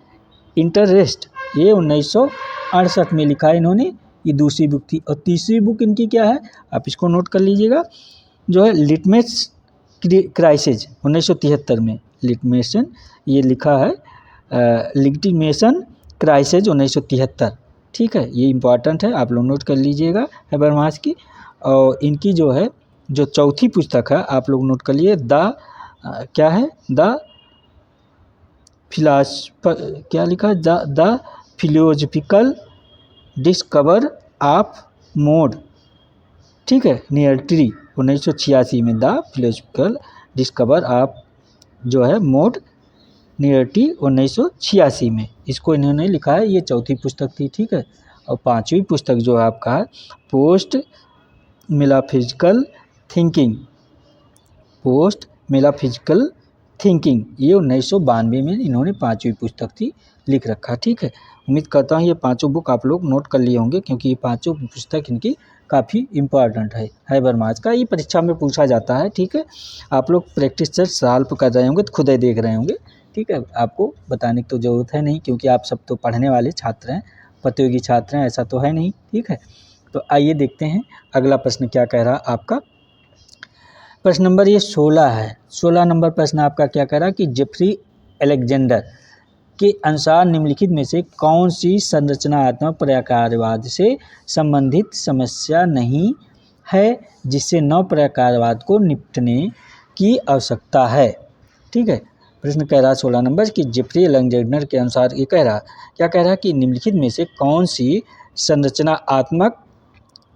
इंटरेस्ट, ये 1968 में लिखा है इन्होंने, ये दूसरी बुक थी। और तीसरी बुक इनकी क्या है, आप इसको नोट कर लीजिएगा, जो है लिटमस क्राइसिस 1973 में, लिटमेशन ये लिखा है, लिटिमेशन क्राइसिस 1973, ठीक है। ये इम्पॉर्टेंट है, आप लोग नोट कर लीजिएगा हैबरमास की। और इनकी जो है जो चौथी पुस्तक है आप लोग नोट कर लिए, क्या है, द फिलासफर, क्या लिखा है, the philosophical discover of mode, ठीक है, नियर्ट्री 1986 में, द फिलोसफिकल डिस्कवर ऑफ जो है मोड नियर्टी 1986 में, इसको इन्होंने लिखा है। ये चौथी पुस्तक थी, ठीक है। और पांचवी पुस्तक जो है आपका है post metaphysical thinking, post metaphysical thinking, ये 1992 में इन्होंने पांचवी पुस्तक थी लिख रखा, ठीक है। उम्मीद करता हूँ ये पांचों बुक आप लोग नोट कर लिए होंगे, क्योंकि ये पांचों पुस्तक इनकी काफ़ी इम्पॉर्टेंट है। हैबरमास का ये परीक्षा में पूछा जाता है, ठीक है। आप लोग प्रैक्टिस से सॉल्व कर रहे होंगे तो खुद ही देख रहे होंगे, ठीक है। आपको बताने की तो ज़रूरत है नहीं, क्योंकि आप सब तो पढ़ने वाले छात्र हैं, प्रतियोगी छात्र हैं, ऐसा तो है नहीं, ठीक है। तो आइए देखते हैं अगला प्रश्न क्या कह रहा आपका। प्रश्न नंबर ये 16 है। 16 नंबर प्रश्न आपका क्या कह रहा है कि जेफ्री अलेक्जेंडर के अनुसार निम्नलिखित में से कौन सी संरचनात्मक प्रकारवाद से संबंधित समस्या नहीं है जिससे नव प्रकारवाद को निपटने की आवश्यकता है। ठीक है, प्रश्न कह रहा 16 नंबर कि जेफ्री अलेक्जेंडर के अनुसार ये कह रहा क्या कह रहा कि निम्नलिखित में से कौन सी संरचनात्मक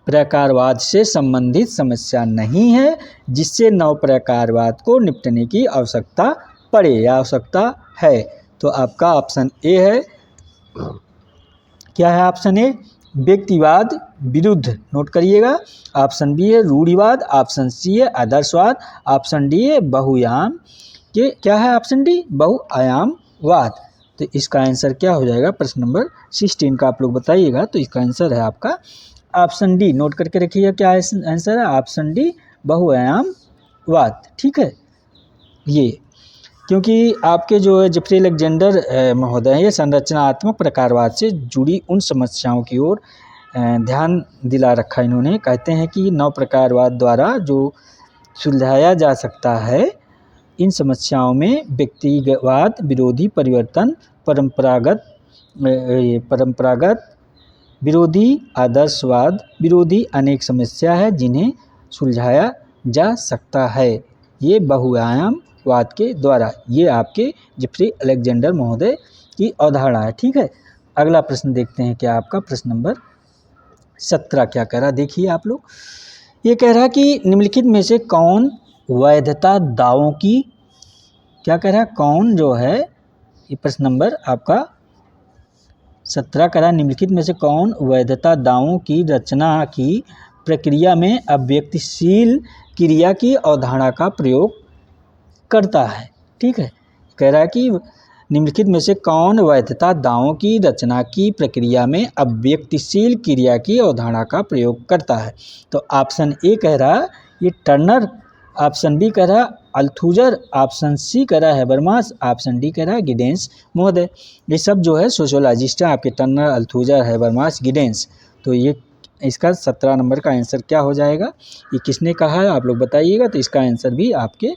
प्रकारवाद से संबंधित समस्या नहीं है जिससे नव प्रकारवाद को निपटने की आवश्यकता पड़े या आवश्यकता है। तो आपका ऑप्शन ए है। क्या है ऑप्शन ए? व्यक्तिवाद विरुद्ध, नोट करिएगा। ऑप्शन बी है रूढ़िवाद, ऑप्शन सी है आदर्शवाद, ऑप्शन डी है बहुआयाम के क्या है ऑप्शन डी बहुआयामवाद। तो इसका आंसर क्या हो जाएगा? प्रश्न नंबर 16 का आप लोग बताइएगा। तो इसका आंसर है आपका ऑप्शन डी, नोट करके रखिएगा। क्या आंसर है? ऑप्शन डी बहुआयामवाद। ठीक है, ये क्योंकि आपके जो है जेफ्री अलेक्जेंडर महोदय हैं, ये संरचनात्मक प्रकारवाद से जुड़ी उन समस्याओं की ओर ध्यान दिला रखा इन्होंने। कहते हैं कि नव प्रकारवाद द्वारा जो सुलझाया जा सकता है इन समस्याओं में व्यक्तिवाद विरोधी परिवर्तन, परंपरागत विरोधी, आदर्शवाद विरोधी अनेक समस्या है जिन्हें सुलझाया जा सकता है ये बहुआयामवाद के द्वारा। ये आपके जेफ्री अलेक्जेंडर महोदय की अवधारणा है। ठीक है, अगला प्रश्न देखते हैं क्या आपका प्रश्न नंबर 17 क्या कह रहा देखिए आप लोग। ये कह रहा कि निम्नलिखित में से कौन वैधता दावों की क्या कह रहा है कौन जो है, ये प्रश्न नंबर आपका 17 कह रहा निम्नलिखित में से कौन वैधता दावों की रचना की प्रक्रिया में अव्यक्तिशील क्रिया की अवधारणा का प्रयोग करता है। ठीक है, कह रहा है कि निम्नलिखित में से कौन वैधता दावों की रचना की प्रक्रिया में अव्यक्तिशील क्रिया की अवधारणा का प्रयोग करता है। तो ऑप्शन ए कह रहा ये टर्नर, ऑप्शन बी कह रहा अल्थुजर, ऑप्शन सी कह रहा है हैबरमास, ऑप्शन डी कह रहा है गिडेंस महोदय। ये सब जो है सोशियोलॉजिस्ट है आपके, टर्नर, अल्थुजर, हैबरमास, गिडेंस। तो ये इसका 17 नंबर का आंसर क्या हो जाएगा? ये किसने कहा है आप लोग बताइएगा। तो इसका आंसर भी आपके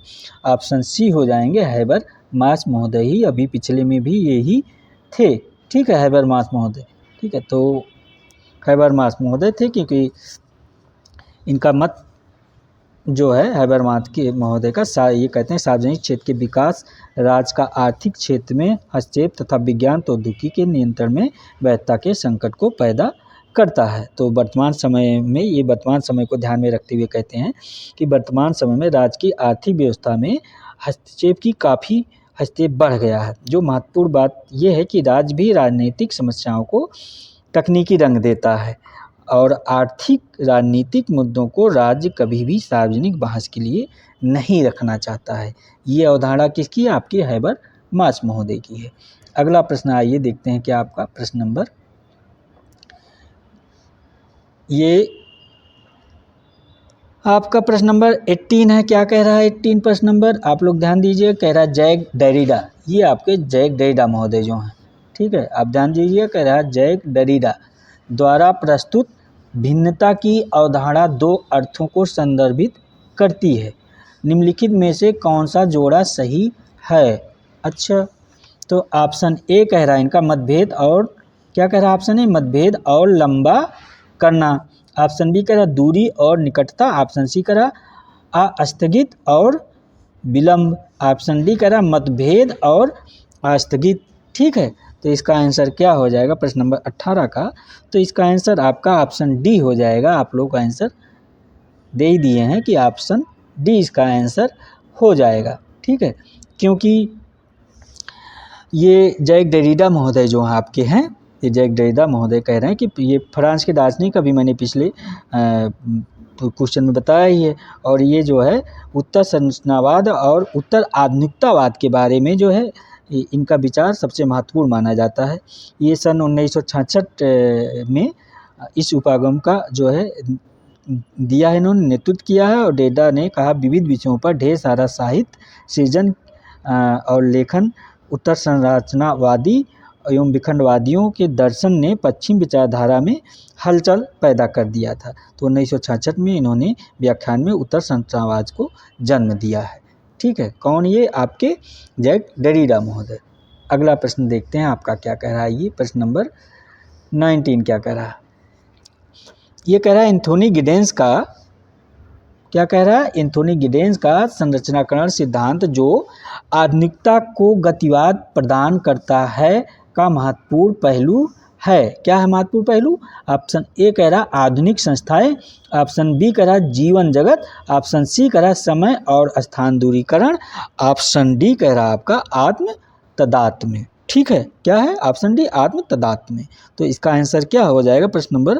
ऑप्शन सी हो जाएंगे, हैबरमास महोदय ही। अभी पिछले में भी यही थे। ठीक है, हैबरमास महोदय। ठीक है, तो हैबरमास महोदय थे क्योंकि इनका मत जो है हैबरमास के महोदय का ये कहते हैं सार्वजनिक क्षेत्र के विकास, राज्य का आर्थिक क्षेत्र में हस्तक्षेप तथा विज्ञान प्रौद्योगिकी के नियंत्रण में वैधता के संकट को पैदा करता है। तो वर्तमान समय में ये वर्तमान समय को ध्यान में रखते हुए कहते हैं कि वर्तमान समय में राज्य की आर्थिक व्यवस्था में हस्तक्षेप की काफ़ी हस्तक्षेप बढ़ गया है। जो महत्वपूर्ण बात यह है कि राज्य भी राजनीतिक समस्याओं को तकनीकी रंग देता है और आर्थिक राजनीतिक मुद्दों को राज्य कभी भी सार्वजनिक बहस के लिए नहीं रखना चाहता है। ये अवधारणा किसकी है? आपकी हैबरमास महोदय की है। अगला प्रश्न आइए देखते हैं क्या आपका प्रश्न नंबर, ये आपका प्रश्न नंबर 18 है। क्या कह रहा है 18 प्रश्न नंबर? आप लोग ध्यान दीजिए। कह रहा है जैक डेरिडा, ये आपके जैक डेरिडा महोदय जो हैं। ठीक है, आप ध्यान दीजिए। कह रहा है जैक डेरिडा द्वारा प्रस्तुत भिन्नता की अवधारणा दो अर्थों को संदर्भित करती है। निम्नलिखित में से कौन सा जोड़ा सही है? अच्छा, तो ऑप्शन ए कह रहा है इनका मतभेद और क्या कह रहा है ऑप्शन ए मतभेद और लंबा करना, ऑप्शन बी कह रहा दूरी और निकटता, ऑप्शन सी कह रहा अस्थगित और विलंब, ऑप्शन डी कह रहा मतभेद और अस्थगित। ठीक है, तो इसका आंसर क्या हो जाएगा प्रश्न नंबर 18 का? तो इसका आंसर आपका ऑप्शन डी हो जाएगा। आप लोग का आंसर दे ही दिए हैं कि ऑप्शन डी इसका आंसर हो जाएगा। ठीक है, क्योंकि ये जैक डेरिडा महोदय जो हैं आपके हैं, ये जैक डेरिडा महोदय कह रहे हैं कि ये फ्रांस के दार्शनिक, अभी मैंने पिछले क्वेश्चन में बताया ही है। और ये जो है उत्तर संरचनावाद और उत्तर आधुनिकतावाद के बारे में जो है इनका विचार सबसे महत्वपूर्ण माना जाता है। ये सन 1966 में इस उपागम का जो है दिया है, इन्होंने नेतृत्व किया है। और डेरिडा ने कहा विविध विषयों पर ढेर सारा साहित्य सृजन और लेखन उत्तर संरचनावादी एवं विखंडवादियों के दर्शन ने पश्चिम विचारधारा में हलचल पैदा कर दिया था। तो 1966 में इन्होंने व्याख्यान में उत्तर संरचनावाद को जन्म दिया है। ठीक है, कौन? ये आपके जैक डेरिडा महोदय। अगला प्रश्न देखते हैं आपका क्या कह रहा है। ये प्रश्न नंबर 19 क्या कह रहा है? ये कह रहा है एंथोनी गिडेंस का क्या कह रहा है, एंथोनी गिडेंस का संरचनाकरण सिद्धांत जो आधुनिकता को गतिवाद प्रदान करता है का महत्वपूर्ण पहलू है। क्या है महत्वपूर्ण पहलू? ऑप्शन ए कह रहा आधुनिक संस्थाएं, ऑप्शन बी कह रहा जीवन जगत, ऑप्शन सी कह रहा समय और स्थान दूरीकरण, ऑप्शन डी कह रहा आपका आत्म तदात्म्य। ठीक है, क्या है? ऑप्शन डी आत्म तदात्म्य। तो इसका आंसर क्या हो जाएगा प्रश्न नंबर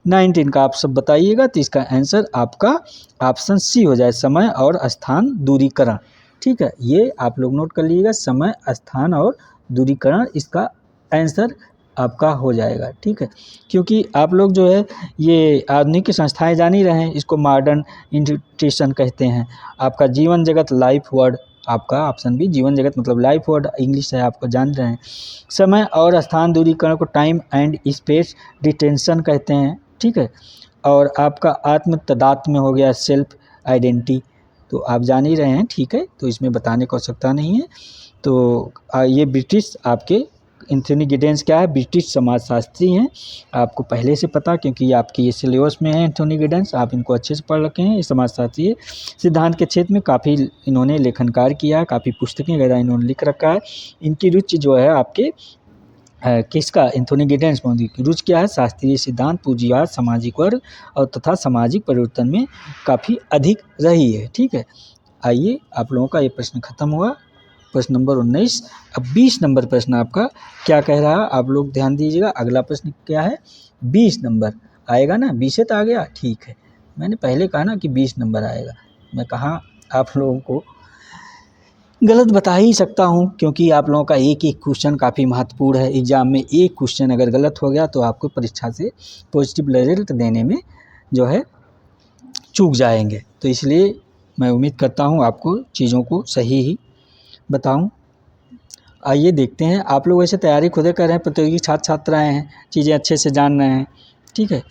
19 का आप सब बताइएगा। तो इसका आंसर आपका ऑप्शन सी हो जाए, समय और स्थान दूरीकरण। ठीक है, ये आप लोग नोट कर लीजिएगा, समय स्थान और दूरीकरण इसका आंसर आपका हो जाएगा। ठीक है, क्योंकि आप लोग जो है ये आधुनिक की संस्थाएं जान ही रहे हैं, इसको मॉडर्न इंस्टीट्यूशन कहते हैं। आपका जीवन जगत लाइफ वर्ड, आपका ऑप्शन बी जीवन जगत मतलब लाइफ वर्ड इंग्लिश है, आपको जान रहे हैं। समय और स्थान दूरीकरण को टाइम एंड स्पेस डिटेंशन कहते हैं। ठीक है, और आपका आत्म तदात्म्य हो गया सेल्फ आइडेंटिटी, तो आप जान ही रहे हैं। ठीक है, तो इसमें बताने की आवश्यकता नहीं है। तो ये ब्रिटिश आपके एंथोनी गिडेंस क्या है, ब्रिटिश समाजशास्त्री हैं। आपको पहले से पता, क्योंकि ये आपकी ये सिलेबस में है एंथोनी गिडेंस, आप इनको अच्छे से पढ़ रखे हैं। ये समाजशास्त्री है, सिद्धांत के क्षेत्र में काफ़ी इन्होंने लेखन कार्य किया है, काफ़ी पुस्तकें वगैरह इन्होंने लिख रखा है। इनकी रुचि जो है आपके किसका, एंथोनी गिडेंस की रुचि क्या है, शास्त्रीय सिद्धांत, पूंजीवाद, सामाजिक वर्ग और तथा सामाजिक परिवर्तन में काफ़ी अधिक रही है। ठीक है, आइए आप लोगों का ये प्रश्न खत्म हुआ, प्रश्न नंबर 19। अब 20 नंबर प्रश्न आपका क्या कह रहा है, आप लोग ध्यान दीजिएगा। अगला प्रश्न क्या है, 20 नंबर आएगा ना, 20 से तो आ गया। ठीक है, मैंने पहले कहा ना कि 20 नंबर आएगा, मैं कहाँ आप लोगों को गलत बता ही सकता हूँ, क्योंकि आप लोगों का एक एक क्वेश्चन काफ़ी महत्वपूर्ण है। एग्जाम में एक क्वेश्चन अगर गलत हो गया तो आपको परीक्षा से पॉजिटिव रिजल्ट देने में जो है चूक जाएंगे। तो इसलिए मैं उम्मीद करता हूँ आपको चीज़ों को सही ही बताऊं। आइए देखते हैं, आप लोग ऐसे तैयारी खुदे कर रहे हैं, प्रतियोगी छात्र छात्राएँ हैं, चीज़ें अच्छे से जान रहे हैं। ठीक है,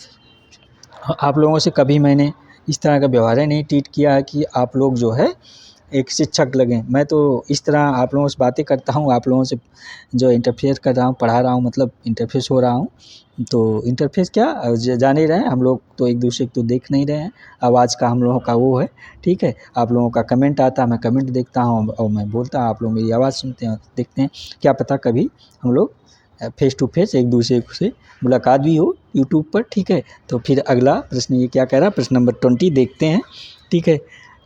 आप लोगों से कभी मैंने इस तरह का व्यवहार नहीं ट्रीट किया है कि आप लोग जो है एक शिक्षक लगें। मैं तो इस तरह आप लोगों से बातें करता हूँ, आप लोगों से जो इंटरफेयर कर रहा हूँ, पढ़ा रहा हूँ, मतलब इंटरफेस हो रहा हूँ। तो इंटरफेस क्या जान ही रहे हैं, हम लोग तो एक दूसरे को तो देख नहीं रहे हैं, आवाज़ का हम लोगों का वो है। ठीक है, आप लोगों का कमेंट आता है, मैं कमेंट देखता हूँ और मैं बोलता हूँ, आप लोग मेरी आवाज़ सुनते हैं, देखते हैं, क्या पता कभी हम लोग फेस टू फेस एक दूसरे से मुलाकात भी हो यूट्यूब पर। ठीक है, तो फिर अगला प्रश्न ये क्या कह रहा है, प्रश्न नंबर 20 देखते हैं। ठीक है,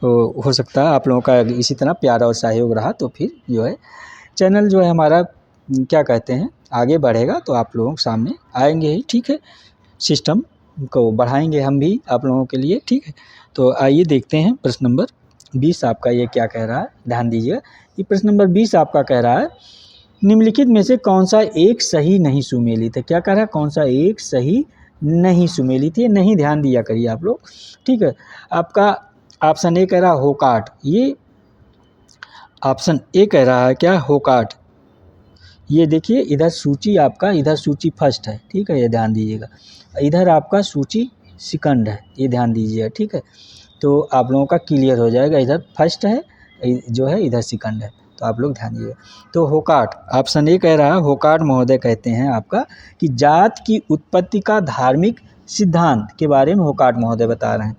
तो हो सकता है आप लोगों का इसी तरह प्यार और सहयोग रहा तो फिर जो है चैनल जो है हमारा क्या कहते हैं आगे बढ़ेगा, तो आप लोगों के सामने आएंगे ही। ठीक है, सिस्टम को बढ़ाएंगे हम भी आप लोगों के लिए। ठीक है, तो आइए देखते हैं प्रश्न नंबर 20 आपका ये क्या कह रहा है, ध्यान दीजिए। ये प्रश्न नंबर 20 आपका कह रहा है, निम्नलिखित में से कौन सा एक सही नहीं सुमेलित है। क्या कह रहा है, कौन सा एक सही नहीं सुमेलित है, नहीं ध्यान दिया करिए आप लोग। ठीक है, आपका ऑप्शन ए कह रहा है होकाट, ये ऑप्शन ए कह रहा है क्या, होकाट। ये देखिए इधर सूची आपका, इधर सूची फर्स्ट है। ठीक है, ये ध्यान दीजिएगा, इधर आपका सूची सेकंड है, ये ध्यान दीजिएगा। ठीक है, तो आप लोगों का क्लियर हो जाएगा, इधर फर्स्ट है जो है, इधर सेकंड है, तो आप लोग ध्यान दीजिए। तो होकाट ऑप्शन ए कह रहा है, होकाट महोदय कहते हैं आपका कि जात की उत्पत्ति का धार्मिक सिद्धांत के बारे में होकाट महोदय बता रहे हैं।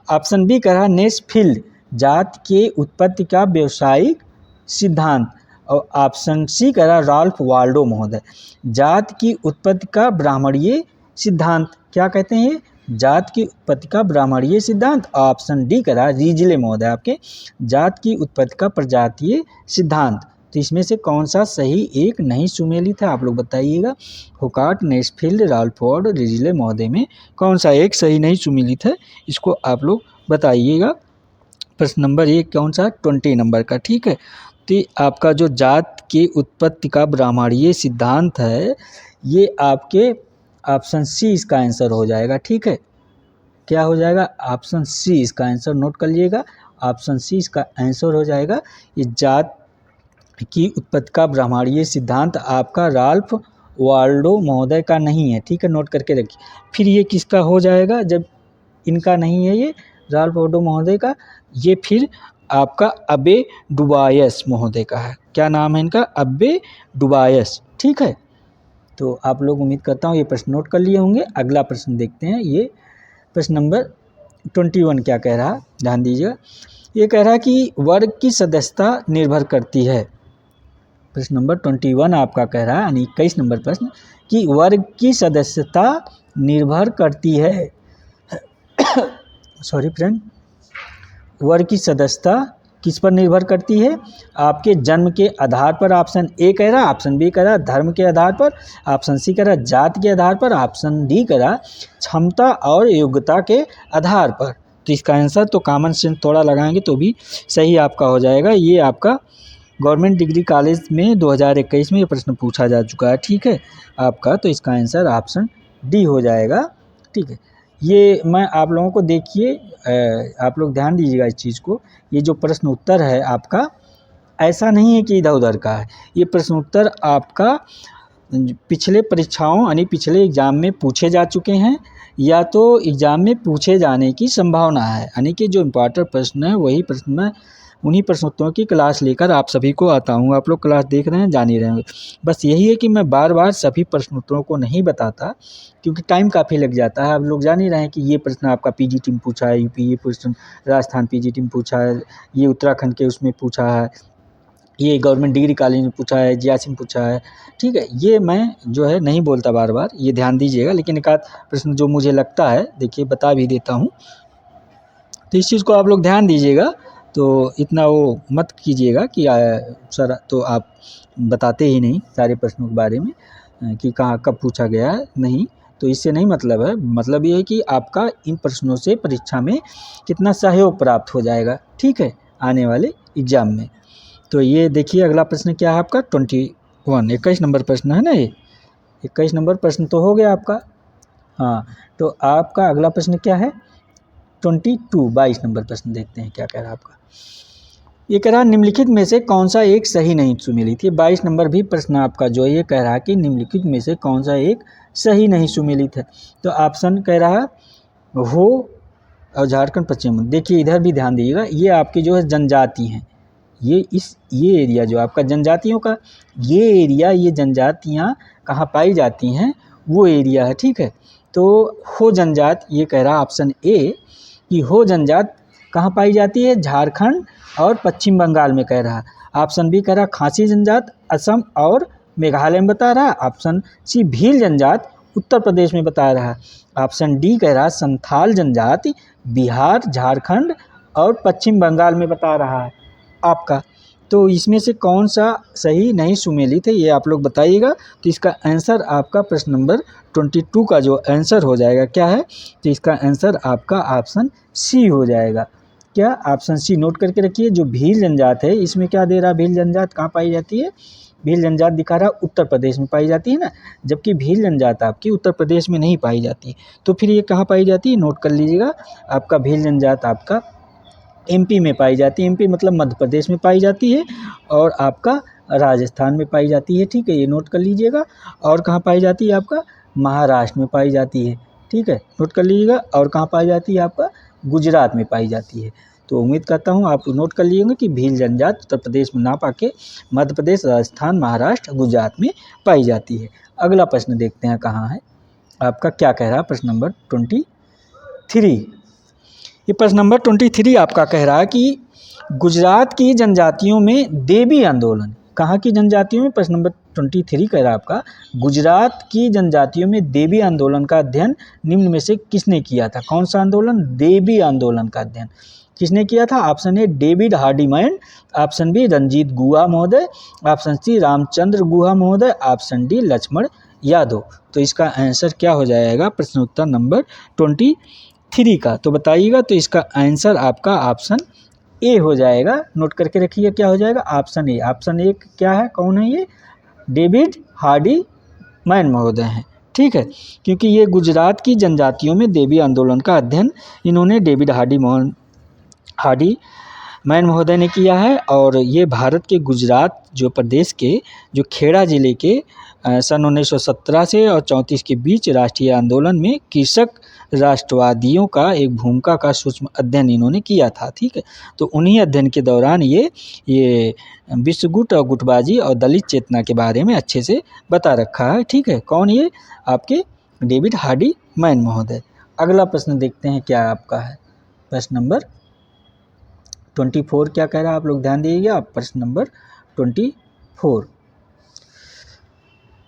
ऑप्शन बी कह रहा है नेस्फील्ड, जात के उत्पत्ति का व्यवसायिक सिद्धांत, और ऑप्शन सी कह रहा है राल्फ वाल्डो महोदय, जात की उत्पत्ति का ब्राह्मणीय सिद्धांत। क्या कहते हैं ये, जात की उत्पत्ति का ब्राह्मणीय सिद्धांत। ऑप्शन डी कह रहा है रीजले महोदय आपके, जात की उत्पत्ति का प्रजातीय सिद्धांत। तो इसमें से कौन सा सही एक नहीं सुमेलित है, आप लोग बताइएगा। होकाट, नेस्फील्ड, राल्फोर्ड, रीजले महोदय में कौन सा एक सही नहीं सुमेलित है, इसको आप लोग बताइएगा। प्रश्न नंबर ये कौन सा, 20 नंबर का। ठीक है, तो आपका जो जात की उत्पत्ति का ब्राह्मणीय सिद्धांत है, ये आपके ऑप्शन सी इसका आंसर हो जाएगा। ठीक है, क्या हो जाएगा, ऑप्शन सी इसका आंसर नोट कर लीजिएगा, ऑप्शन सी इसका आंसर हो जाएगा। ये जात की उत्पत्ति का ब्राह्मणीय सिद्धांत आपका राल्फ वाल्डो महोदय का नहीं है। ठीक है, नोट करके रखिए। फिर ये किसका हो जाएगा, जब इनका नहीं है ये राल्फ वाल्डो महोदय का, ये फिर आपका अबे डुबायस महोदय का है। क्या नाम है इनका, अबे डुबायस। ठीक है, तो आप लोग उम्मीद करता हूँ ये प्रश्न नोट कर लिए होंगे। अगला प्रश्न देखते हैं, ये प्रश्न नंबर 21 क्या कह रहा, ध्यान दीजिएगा। ये कह रहा कि वर्ग की सदस्यता निर्भर करती है। प्रश्न नंबर 21 आपका कह रहा है, यानी 21 नंबर प्रश्न, कि वर्ग की सदस्यता निर्भर करती है सॉरी फ्रेंड, वर्ग की सदस्यता किस पर निर्भर करती है? आपके जन्म के आधार पर, ऑप्शन ए कह रहा, ऑप्शन बी कह रहा धर्म के आधार पर, ऑप्शन सी कह रहा जाति के आधार पर, ऑप्शन डी कह रहा क्षमता और योग्यता के आधार पर। तो इसका आंसर तो कॉमन सेंस थोड़ा लगाएंगे तो भी सही आपका हो जाएगा। ये आपका गवर्नमेंट डिग्री कॉलेज में 2021 में ये प्रश्न पूछा जा चुका है, ठीक है आपका। तो इसका आंसर ऑप्शन डी हो जाएगा, ठीक है। ये मैं आप लोगों को, देखिए आप लोग ध्यान दीजिएगा इस चीज़ को, ये जो प्रश्न उत्तर है आपका ऐसा नहीं है कि इधर उधर का है, ये प्रश्न उत्तर आपका पिछले परीक्षाओं यानी पिछले एग्ज़ाम में पूछे जा चुके हैं, या तो एग्ज़ाम में पूछे जाने की संभावना है, यानी कि जो इम्पॉर्टेंट प्रश्न है वही प्रश्न मैं उन्हीं प्रश्नोत्तरों की क्लास लेकर आप सभी को आता हूँ। आप लोग क्लास देख रहे हैं, जान ही रहे होंगे। बस यही है कि मैं बार बार सभी प्रश्नोत्तरों को नहीं बताता, क्योंकि टाइम काफ़ी लग जाता है। आप लोग जान ही रहे हैं कि ये प्रश्न आपका पीजीटी में पूछा है, यूपी, ये प्रश्न राजस्थान पीजीटी में पूछा है, ये उत्तराखंड के उसमें पूछा है, ये गवर्नमेंट डिग्री कॉलेज में पूछा है, जियासी में पूछा है, ठीक है। ये मैं जो है नहीं बोलता बार बार, ये ध्यान दीजिएगा। लेकिन एक आध प्रश्न जो मुझे लगता है, देखिए बता भी देता हूँ, तो इस चीज़ को आप लोग ध्यान दीजिएगा। तो इतना वो मत कीजिएगा कि सर तो आप बताते ही नहीं सारे प्रश्नों के बारे में कि कहाँ कब पूछा गया है, नहीं। तो इससे नहीं मतलब है, मतलब ये है कि आपका इन प्रश्नों से परीक्षा में कितना सहयोग प्राप्त हो जाएगा, ठीक है, आने वाले एग्ज़ाम में। तो ये देखिए अगला प्रश्न क्या है आपका 21 नंबर प्रश्न है ना, ये 21 नंबर प्रश्न तो हो गया आपका। हाँ, तो आपका अगला प्रश्न क्या है 22 नंबर प्रश्न देखते हैं क्या कह रहा है आपका। ये कह रहा निम्नलिखित में से कौन सा एक सही नहीं सुमेलित। ये 22 नंबर भी प्रश्न आपका जो ये कह रहा है कि निम्नलिखित में से कौन सा एक सही नहीं सुमेलित है। तो ऑप्शन कह रहा हो और झारखंड पश्चिम। देखिए इधर भी ध्यान दीजिएगा, ये आपकी जो है जनजाति हैं, ये एरिया जो आपका जनजातियों का ये एरिया, ये जनजातियाँ कहाँ पाई जाती हैं वो एरिया है, ठीक है। तो हो जनजात, ये कह रहा ऑप्शन ए कि हो जनजात कहाँ पाई जाती है, झारखंड और पश्चिम बंगाल में कह रहा। ऑप्शन बी कह रहा खासी जनजात असम और मेघालय में बता रहा। ऑप्शन सी भील जनजात उत्तर प्रदेश में बता रहा। ऑप्शन डी कह रहा संथाल जनजाति बिहार, झारखंड और पश्चिम बंगाल में बता रहा है आपका। तो इसमें से कौन सा सही नहीं सुमेलित है ये आप लोग बताइएगा। तो इसका आंसर आपका प्रश्न नंबर 22 का जो आंसर हो जाएगा क्या है, तो इसका आंसर आपका ऑप्शन सी हो जाएगा। क्या, ऑप्शन सी नोट करके रखिए। जो भील जनजात है इसमें क्या दे रहा, भील जनजात कहाँ पाई जाती है, भील जनजात दिखा रहा उत्तर प्रदेश में पाई जाती है ना, जबकि भील जनजात आपकी उत्तर प्रदेश में नहीं पाई जाती। तो फिर ये कहाँ पाई जाती है, नोट कर लीजिएगा। आपका भील जनजात आपका एमपी में पाई जाती है, एमपी मतलब मध्य प्रदेश में पाई जाती है, और आपका राजस्थान में पाई जाती है, ठीक है, ये नोट कर लीजिएगा। और कहाँ पाई जाती है, आपका महाराष्ट्र में पाई जाती है, ठीक है, नोट कर लीजिएगा। और कहाँ पाई जाती है, आपका गुजरात में पाई जाती है। तो उम्मीद करता हूँ आप नोट कर लीजिएगा कि भील जनजात उत्तर प्रदेश में ना पाके मध्य प्रदेश, राजस्थान, महाराष्ट्र, गुजरात में पाई जाती है। अगला प्रश्न देखते हैं कहाँ है आपका, क्या कह रहा है प्रश्न नंबर 23। ये प्रश्न नंबर 23 आपका कह रहा है कि गुजरात की जनजातियों में देवी आंदोलन, कहाँ की जनजातियों में, प्रश्न नंबर 23 कह रहा है आपका गुजरात की जनजातियों में देवी आंदोलन का अध्ययन निम्न में से किसने किया था। कौन सा आंदोलन, देवी आंदोलन का अध्ययन किसने किया था। Option A David Hardiman, option B Ranajit Guha महोदय, ऑप्शन सी रामचंद्र गुहा महोदय, ऑप्शन डी लक्ष्मण यादव। तो इसका आंसर क्या हो जाएगा प्रश्न उत्तर नंबर 23 का, तो बताइएगा। तो इसका आंसर आपका ऑप्शन ए हो जाएगा, नोट करके रखिए क्या हो जाएगा, ऑप्शन ए। ऑप्शन ए क्या है, कौन है ये, डेविड हार्डीमैन महोदय हैं, ठीक है। क्योंकि ये गुजरात की जनजातियों में देवी आंदोलन का अध्ययन इन्होंने डेविड हार्डीमैन महोदय ने किया है। और ये भारत के गुजरात जो प्रदेश के जो खेड़ा जिले के सन 1917 से और 34 के बीच राष्ट्रीय आंदोलन में कृषक राष्ट्रवादियों का एक भूमिका का सूक्ष्म अध्ययन इन्होंने किया था, ठीक है। तो उन्हीं अध्ययन के दौरान ये विश्वगुट और गुटबाजी और दलित चेतना के बारे में अच्छे से बता रखा है, ठीक है। कौन, ये आपके डेविड हार्डीमैन महोदय। अगला प्रश्न देखते हैं क्या आपका है, प्रश्न नंबर 24 क्या कह रहा है, आप लोग ध्यान दीजिएगा। प्रश्न नंबर 24,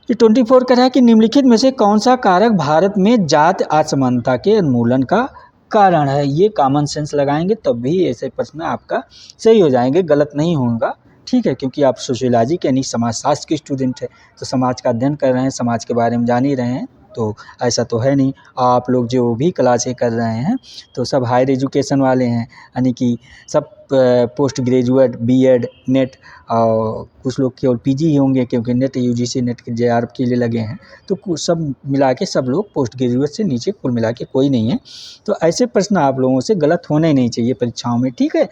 ये 24 कह रहा है कि निम्नलिखित में से कौन सा कारक भारत में जाति असमानता के उन्मूलन का कारण है। ये कॉमन सेंस लगाएंगे तब भी ऐसे प्रश्न आपका सही हो जाएंगे, गलत नहीं होगा, ठीक है। क्योंकि आप सोशियोलॉजी के यानी समाजशास्त्र के स्टूडेंट हैं, तो समाज का अध्ययन कर रहे हैं, समाज के बारे में जान ही रहे हैं। तो ऐसा तो है नहीं, आप लोग जो भी क्लासें कर रहे हैं तो सब हायर एजुकेशन वाले हैं, यानी कि सब पोस्ट ग्रेजुएट, बीएड, नेट, और कुछ लोग केवल पीजी ही होंगे क्योंकि नेट यूजीसी नेट के जेआरएफ के लिए लगे हैं। तो सब मिला के सब लोग पोस्ट ग्रेजुएट से नीचे कुल मिला के कोई नहीं है। तो ऐसे प्रश्न आप लोगों से गलत होने ही नहीं चाहिए परीक्षाओं में, ठीक है।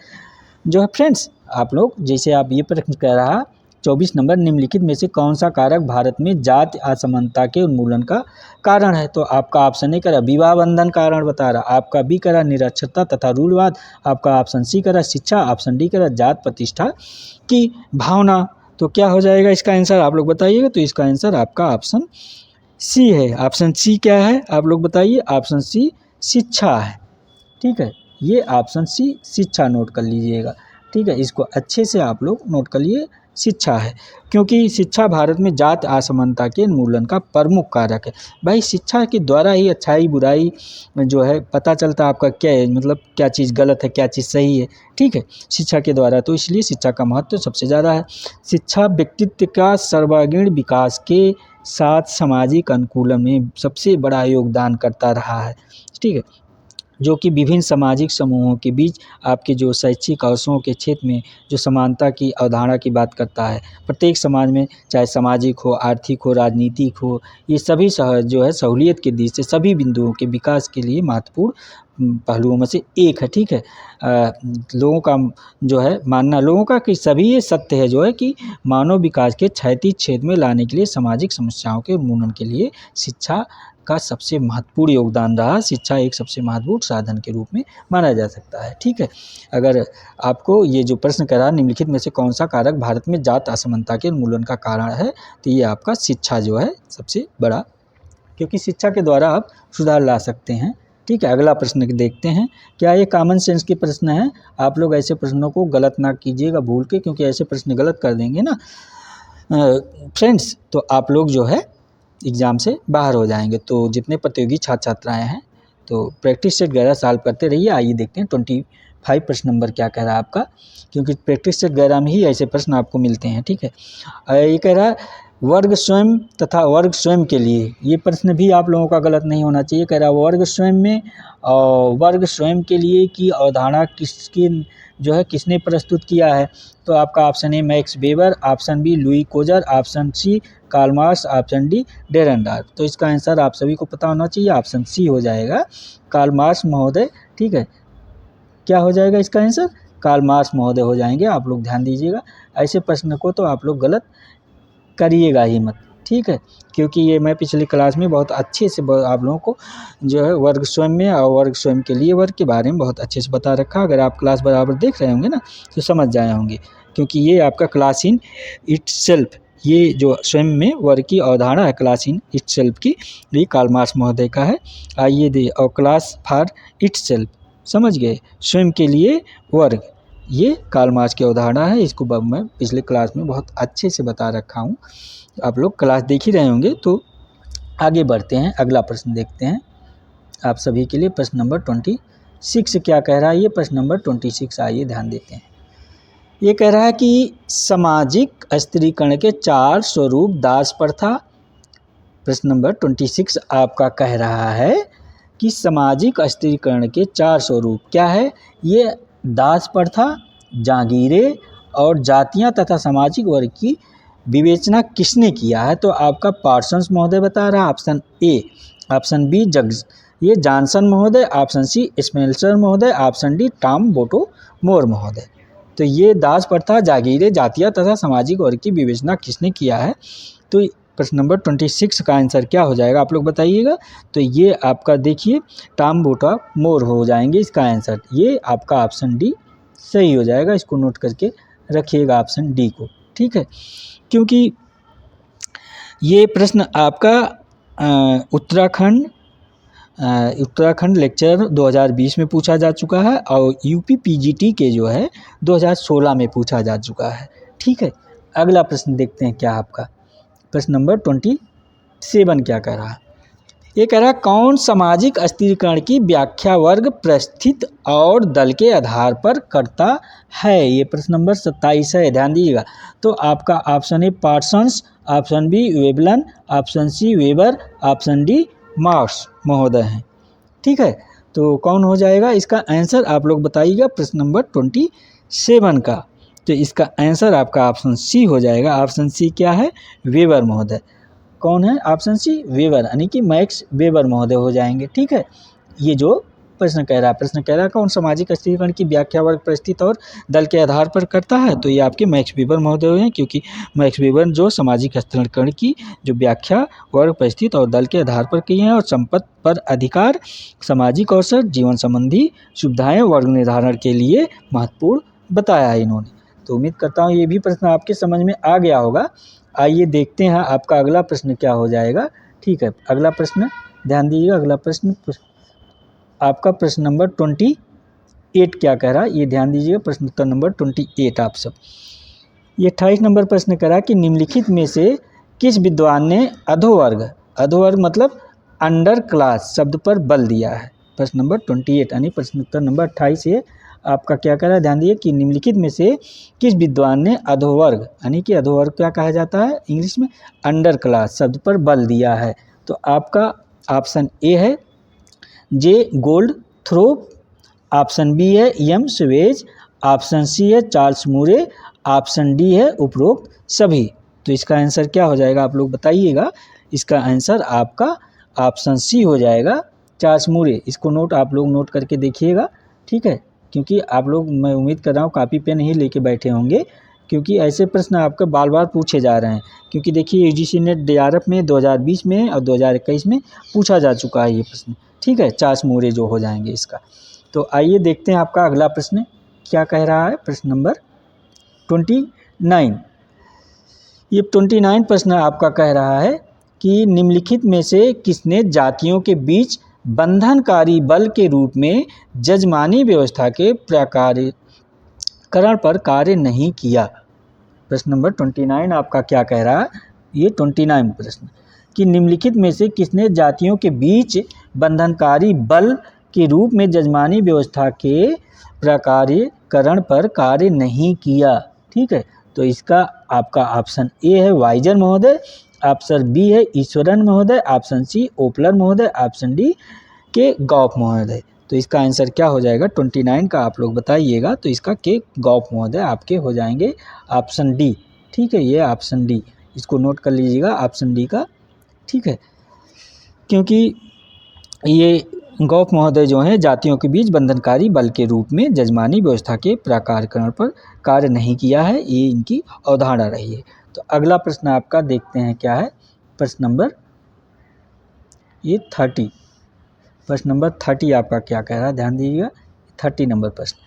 जो है फ्रेंड्स, आप लोग जैसे आप ये प्रश्न कह रहा 24 नंबर, निम्नलिखित में से कौन सा कारक भारत में जाति असमानता के उन्मूलन का कारण है। तो आपका ऑप्शन ए करा विवाह बंधन कारण बता रहा, आपका बी करा निरक्षरता तथा रूढ़वाद, आपका ऑप्शन सी करा शिक्षा, ऑप्शन डी करा जात प्रतिष्ठा की भावना। तो क्या हो जाएगा इसका आंसर, आप लोग बताइएगा। तो इसका आंसर आपका ऑप्शन सी है। ऑप्शन सी क्या है आप लोग बताइए, ऑप्शन सी शिक्षा है, ठीक है। ये ऑप्शन सी शिक्षा नोट कर लीजिएगा, ठीक है। इसको अच्छे से आप लोग नोट कर लिए, शिक्षा है, क्योंकि शिक्षा भारत में जाति असमानता के उन्मूलन का प्रमुख कारक है। भाई शिक्षा के द्वारा ही अच्छाई बुराई जो है पता चलता है, आपका क्या है, मतलब क्या चीज़ गलत है क्या चीज़ सही है, ठीक है, शिक्षा के द्वारा। तो इसलिए शिक्षा का महत्व सबसे ज़्यादा है। शिक्षा व्यक्तित्व का सर्वांगीण विकास के साथ सामाजिक अनुकूलन में सबसे बड़ा योगदान करता रहा है, ठीक है, जो कि विभिन्न सामाजिक समूहों के बीच आपके जो शैक्षिक अवसरों के क्षेत्र में जो समानता की अवधारणा की बात करता है। प्रत्येक समाज में चाहे सामाजिक हो, आर्थिक हो, राजनीतिक हो, ये सभी जो है सहूलियत के दृष्टि से सभी बिंदुओं के विकास के लिए महत्वपूर्ण पहलुओं में से एक है, ठीक है। लोगों का जो है मानना, लोगों का कि सभी ये सत्य है जो है कि मानव विकास के क्षैतिज क्षेत्र में लाने के लिए सामाजिक समस्याओं के उन्मूलन के लिए शिक्षा का सबसे महत्वपूर्ण योगदान रहा। शिक्षा एक सबसे महत्वपूर्ण साधन के रूप में माना जा सकता है, ठीक है। अगर आपको ये जो प्रश्न करा निम्नलिखित में से कौन सा कारक भारत में जाति असमानता के उन्मूलन का कारण है, तो ये आपका शिक्षा जो है सबसे बड़ा, क्योंकि शिक्षा के द्वारा आप सुधार ला सकते हैं, ठीक है। अगला प्रश्न देखते हैं, क्या ये कॉमन सेंस के प्रश्न है। आप लोग ऐसे प्रश्नों को गलत ना कीजिएगा भूल के, क्योंकि ऐसे प्रश्न गलत कर देंगे ना फ्रेंड्स तो आप लोग जो है एग्ज़ाम से बाहर हो जाएंगे। तो जितने प्रतियोगी छात्र छात्राएँ हैं तो प्रैक्टिस सेट 11 साल करते रहिए। आइए देखते हैं 25 प्रश्न नंबर क्या कह रहा है आपका, क्योंकि प्रैक्टिस सेट 11 में ही ऐसे प्रश्न आपको मिलते हैं, ठीक है। ये कह रहा है वर्ग स्वयं तथा वर्ग स्वयं के लिए, ये प्रश्न भी आप लोगों का गलत नहीं होना चाहिए। कह रहा है वर्ग स्वयं में और वर्ग स्वयं के लिए की अवधारणा किसकी जो है किसने प्रस्तुत किया है। तो आपका option A Max Weber, option B Lewis Coser, option C Karl Marx, option D Dahrendorf. तो इसका आंसर आप सभी को पता होना चाहिए, ऑप्शन सी हो जाएगा कार्ल मार्क्स महोदय, ठीक है। क्या हो जाएगा इसका आंसर, कार्ल मार्क्स महोदय हो जाएंगे। आप लोग ध्यान दीजिएगा, ऐसे प्रश्न को तो आप लोग गलत करिएगा ही मत, ठीक है, क्योंकि ये मैं पिछली क्लास में बहुत अच्छे से आप लोगों को जो है वर्ग स्वयं में और वर्ग स्वयं के लिए वर्ग के बारे में बहुत अच्छे से बता रखा। अगर आप क्लास बराबर देख रहे होंगे ना तो समझ जाए होंगे, क्योंकि ये आपका क्लास इन इटसेल्फ, ये जो स्वयं में वर्ग की अवधारणा है क्लास इन इटसेल्फ की, ये कार्ल मार्क्स महोदय का है। आइए दे और क्लास फॉर इटसेल्फ, समझ गए, स्वयं के लिए वर्ग, ये कार्ल मार्क्स की अवधारणा है। इसको मैं पिछले क्लास में बहुत अच्छे से बता रखा हूँ, आप लोग क्लास देख ही रहे होंगे। तो आगे बढ़ते हैं, अगला प्रश्न देखते हैं आप सभी के लिए। प्रश्न नंबर 26 क्या कह रहा है, ये प्रश्न नंबर 26 आइए ध्यान देते हैं। ये कह रहा है कि सामाजिक स्त्रीकरण के 4 स्वरूप दास प्रथा। प्रश्न नंबर 26 आपका कह रहा है कि सामाजिक स्त्रीकरण के 4 स्वरूप क्या है। ये दास प्रथा, जागीरें और जातियां तथा सामाजिक वर्ग की विवेचना किसने किया है। तो आपका पार्सन्स महोदय बता रहा है, ऑप्शन ए, ऑप्शन बी ये जॉनसन महोदय, ऑप्शन सी स्मेल्सर महोदय, ऑप्शन डी टॉम बोटो मोर महोदय। तो ये दास प्रथा, जागीरें, जातियां तथा सामाजिक वर्ग की विवेचना किसने किया है। तो प्रश्न नंबर 26 का आंसर क्या हो जाएगा आप लोग बताइएगा। तो ये आपका देखिए टॉम बोटो मोर हो जाएंगे इसका आंसर। ये आपका ऑप्शन डी सही हो जाएगा, इसको नोट करके रखिएगा ऑप्शन डी को, ठीक है। क्योंकि ये प्रश्न आपका उत्तराखंड उत्तराखंड लेक्चर 2020 में पूछा जा चुका है और यूपी पीजीटी के जो है 2016 में पूछा जा चुका है। ठीक है, अगला प्रश्न देखते हैं क्या आपका प्रश्न नंबर 27 क्या कह रहा है। ये कह रहा है कौन सामाजिक अस्थिरीकरण की व्याख्या वर्ग परिस्थिति और दल के आधार पर करता है। ये प्रश्न नंबर 27 है, ध्यान दीजिएगा। तो आपका option A Parsons, option B Veblen, option C Weber, option D Marx महोदय हैं। ठीक है, तो कौन हो जाएगा इसका आंसर आप लोग बताइएगा प्रश्न नंबर 27 का। तो इसका आंसर आपका ऑप्शन सी हो जाएगा। ऑप्शन सी क्या है, वेबर महोदय। कौन है, ऑप्शन सी वेबर, यानी कि मैक्स वेबर महोदय हो जाएंगे। ठीक है, ये जो प्रश्न कह रहा है कौन सामाजिक अस्थिरीकरण की व्याख्या वर्ग परिस्थिति और दल के आधार पर करता है, तो ये आपके मैक्स वेबर महोदय हुए हैं, क्योंकि मैक्स वेबर जो सामाजिक अस्थिरीकरण की जो व्याख्या वर्ग परिस्थिति और दल के आधार पर की है और संपत्ति पर अधिकार, सामाजिक अवसर, जीवन संबंधी सुविधाएं वर्ग निर्धारण के लिए महत्वपूर्ण बताया है इन्होंने। तो उम्मीद करता हूँ ये भी प्रश्न आपके समझ में आ गया होगा। आइए देखते हैं आपका अगला प्रश्न क्या हो जाएगा। ठीक है, अगला प्रश्न ध्यान दीजिएगा। अगला प्रश्न आपका प्रश्न नंबर 28 क्या कह रहा है, ये ध्यान दीजिएगा। प्रश्न उत्तर नंबर 28 आप सब। ये 28 नंबर प्रश्न कह रहा है कि निम्नलिखित में से किस विद्वान ने अधोवर्ग मतलब अंडर क्लास शब्द पर बल दिया है। प्रश्न नंबर 28 यानी प्रश्न उत्तर नंबर 28 ये आपका क्या कह रहा है, ध्यान दीजिए कि निम्नलिखित में से किस विद्वान ने अधोवर्ग यानी कि अधोवर्ग क्या कहा जाता है इंग्लिश में, अंडर क्लास शब्द पर बल दिया है। तो आपका ऑप्शन ए है जे गोल्ड थ्रोप, ऑप्शन बी है एम स्वेज, ऑप्शन सी है चार्ल्स मूरे, ऑप्शन डी है उपरोक्त सभी। तो इसका आंसर क्या हो जाएगा आप लोग बताइएगा। इसका आंसर आपका ऑप्शन सी हो जाएगा, चार्ल्स मूरे। इसको आप लोग नोट करके देखिएगा। ठीक है, क्योंकि आप लोग, मैं उम्मीद कर रहा हूँ कापी पेन ही लेके बैठे होंगे, क्योंकि ऐसे प्रश्न आपके बार बार पूछे जा रहे हैं। क्योंकि देखिए यूजीसी नेट डीआरएफ में 2020 में और 2021 में पूछा जा चुका है ये प्रश्न। ठीक है, चार्ल्स मूरे जो हो जाएंगे इसका। तो आइए देखते हैं आपका अगला प्रश्न क्या कह रहा है। प्रश्न नंबर 29। ये 29 प्रश्न आपका कह रहा है कि निम्नलिखित में से किसने जातियों के बीच बंधनकारी बल के रूप में जजमानी व्यवस्था के प्रकारीकरण पर कार्य नहीं किया। प्रश्न नंबर 29 आपका क्या कह रहा है, ये 29 प्रश्न कि निम्नलिखित में से किसने जातियों के बीच बंधनकारी बल के रूप में जजमानी व्यवस्था के प्रकारीकरण पर कार्य नहीं किया। ठीक है, तो इसका आपका ऑप्शन ए है वाइजर महोदय, ऑप्शन बी है ईश्वरन महोदय, ऑप्शन सी ओपलर महोदय, ऑप्शन डी के गौप महोदय। तो इसका आंसर क्या हो जाएगा 29 का आप लोग बताइएगा। तो इसका के गौप महोदय आपके हो जाएंगे ऑप्शन डी। ठीक है, ये ऑप्शन डी, इसको नोट कर लीजिएगा ऑप्शन डी का। ठीक है, क्योंकि ये गौप महोदय जो हैं जातियों के बीच बंधनकारी बल के रूप में जजमानी व्यवस्था के प्रकारीकरण पर कार्य नहीं किया है, ये इनकी अवधारणा रही है। तो अगला प्रश्न आपका देखते हैं क्या है। प्रश्न नंबर ये 30, प्रश्न नंबर 30 आपका क्या कह रहा है, ध्यान दीजिएगा। 30 नंबर प्रश्न,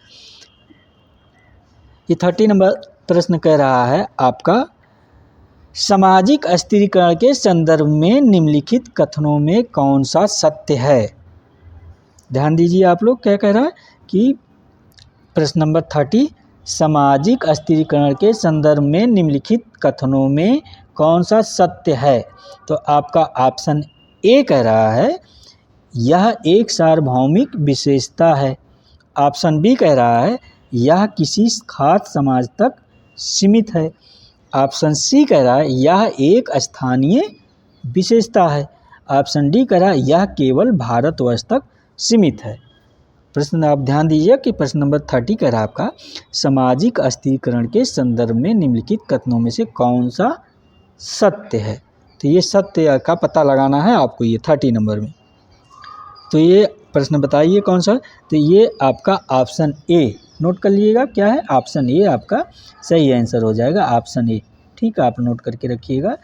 ये 30 नंबर प्रश्न कह रहा है आपका सामाजिक अस्थिरीकरण के संदर्भ में निम्नलिखित कथनों में कौन सा सत्य है। ध्यान दीजिए आप लोग, क्या कह रहा है कि प्रश्न नंबर 30 सामाजिक अस्थिरीकरण के संदर्भ में निम्नलिखित कथनों में कौन सा सत्य है। तो आपका ऑप्शन ए कह रहा है यह एक सार्वभौमिक विशेषता है, ऑप्शन बी कह रहा है यह किसी खास समाज तक सीमित है, ऑप्शन सी कह रहा है यह एक स्थानीय विशेषता है, ऑप्शन डी कह रहा है यह केवल भारतवर्ष तक सीमित है। प्रश्न आप ध्यान दीजिए कि प्रश्न नंबर 30 कह रहा है आपका सामाजिक अस्थिरीकरण के संदर्भ में निम्नलिखित कथनों में से कौन सा सत्य है। तो ये सत्य का पता लगाना है आपको ये 30 नंबर में। तो ये प्रश्न बताइए कौन सा। तो ये आपका ऑप्शन ए नोट कर लीजिएगा, क्या है ऑप्शन ए आपका सही आंसर हो जाएगा, ऑप्शन ए। ठीक है, आप नोट करके रखिएगा।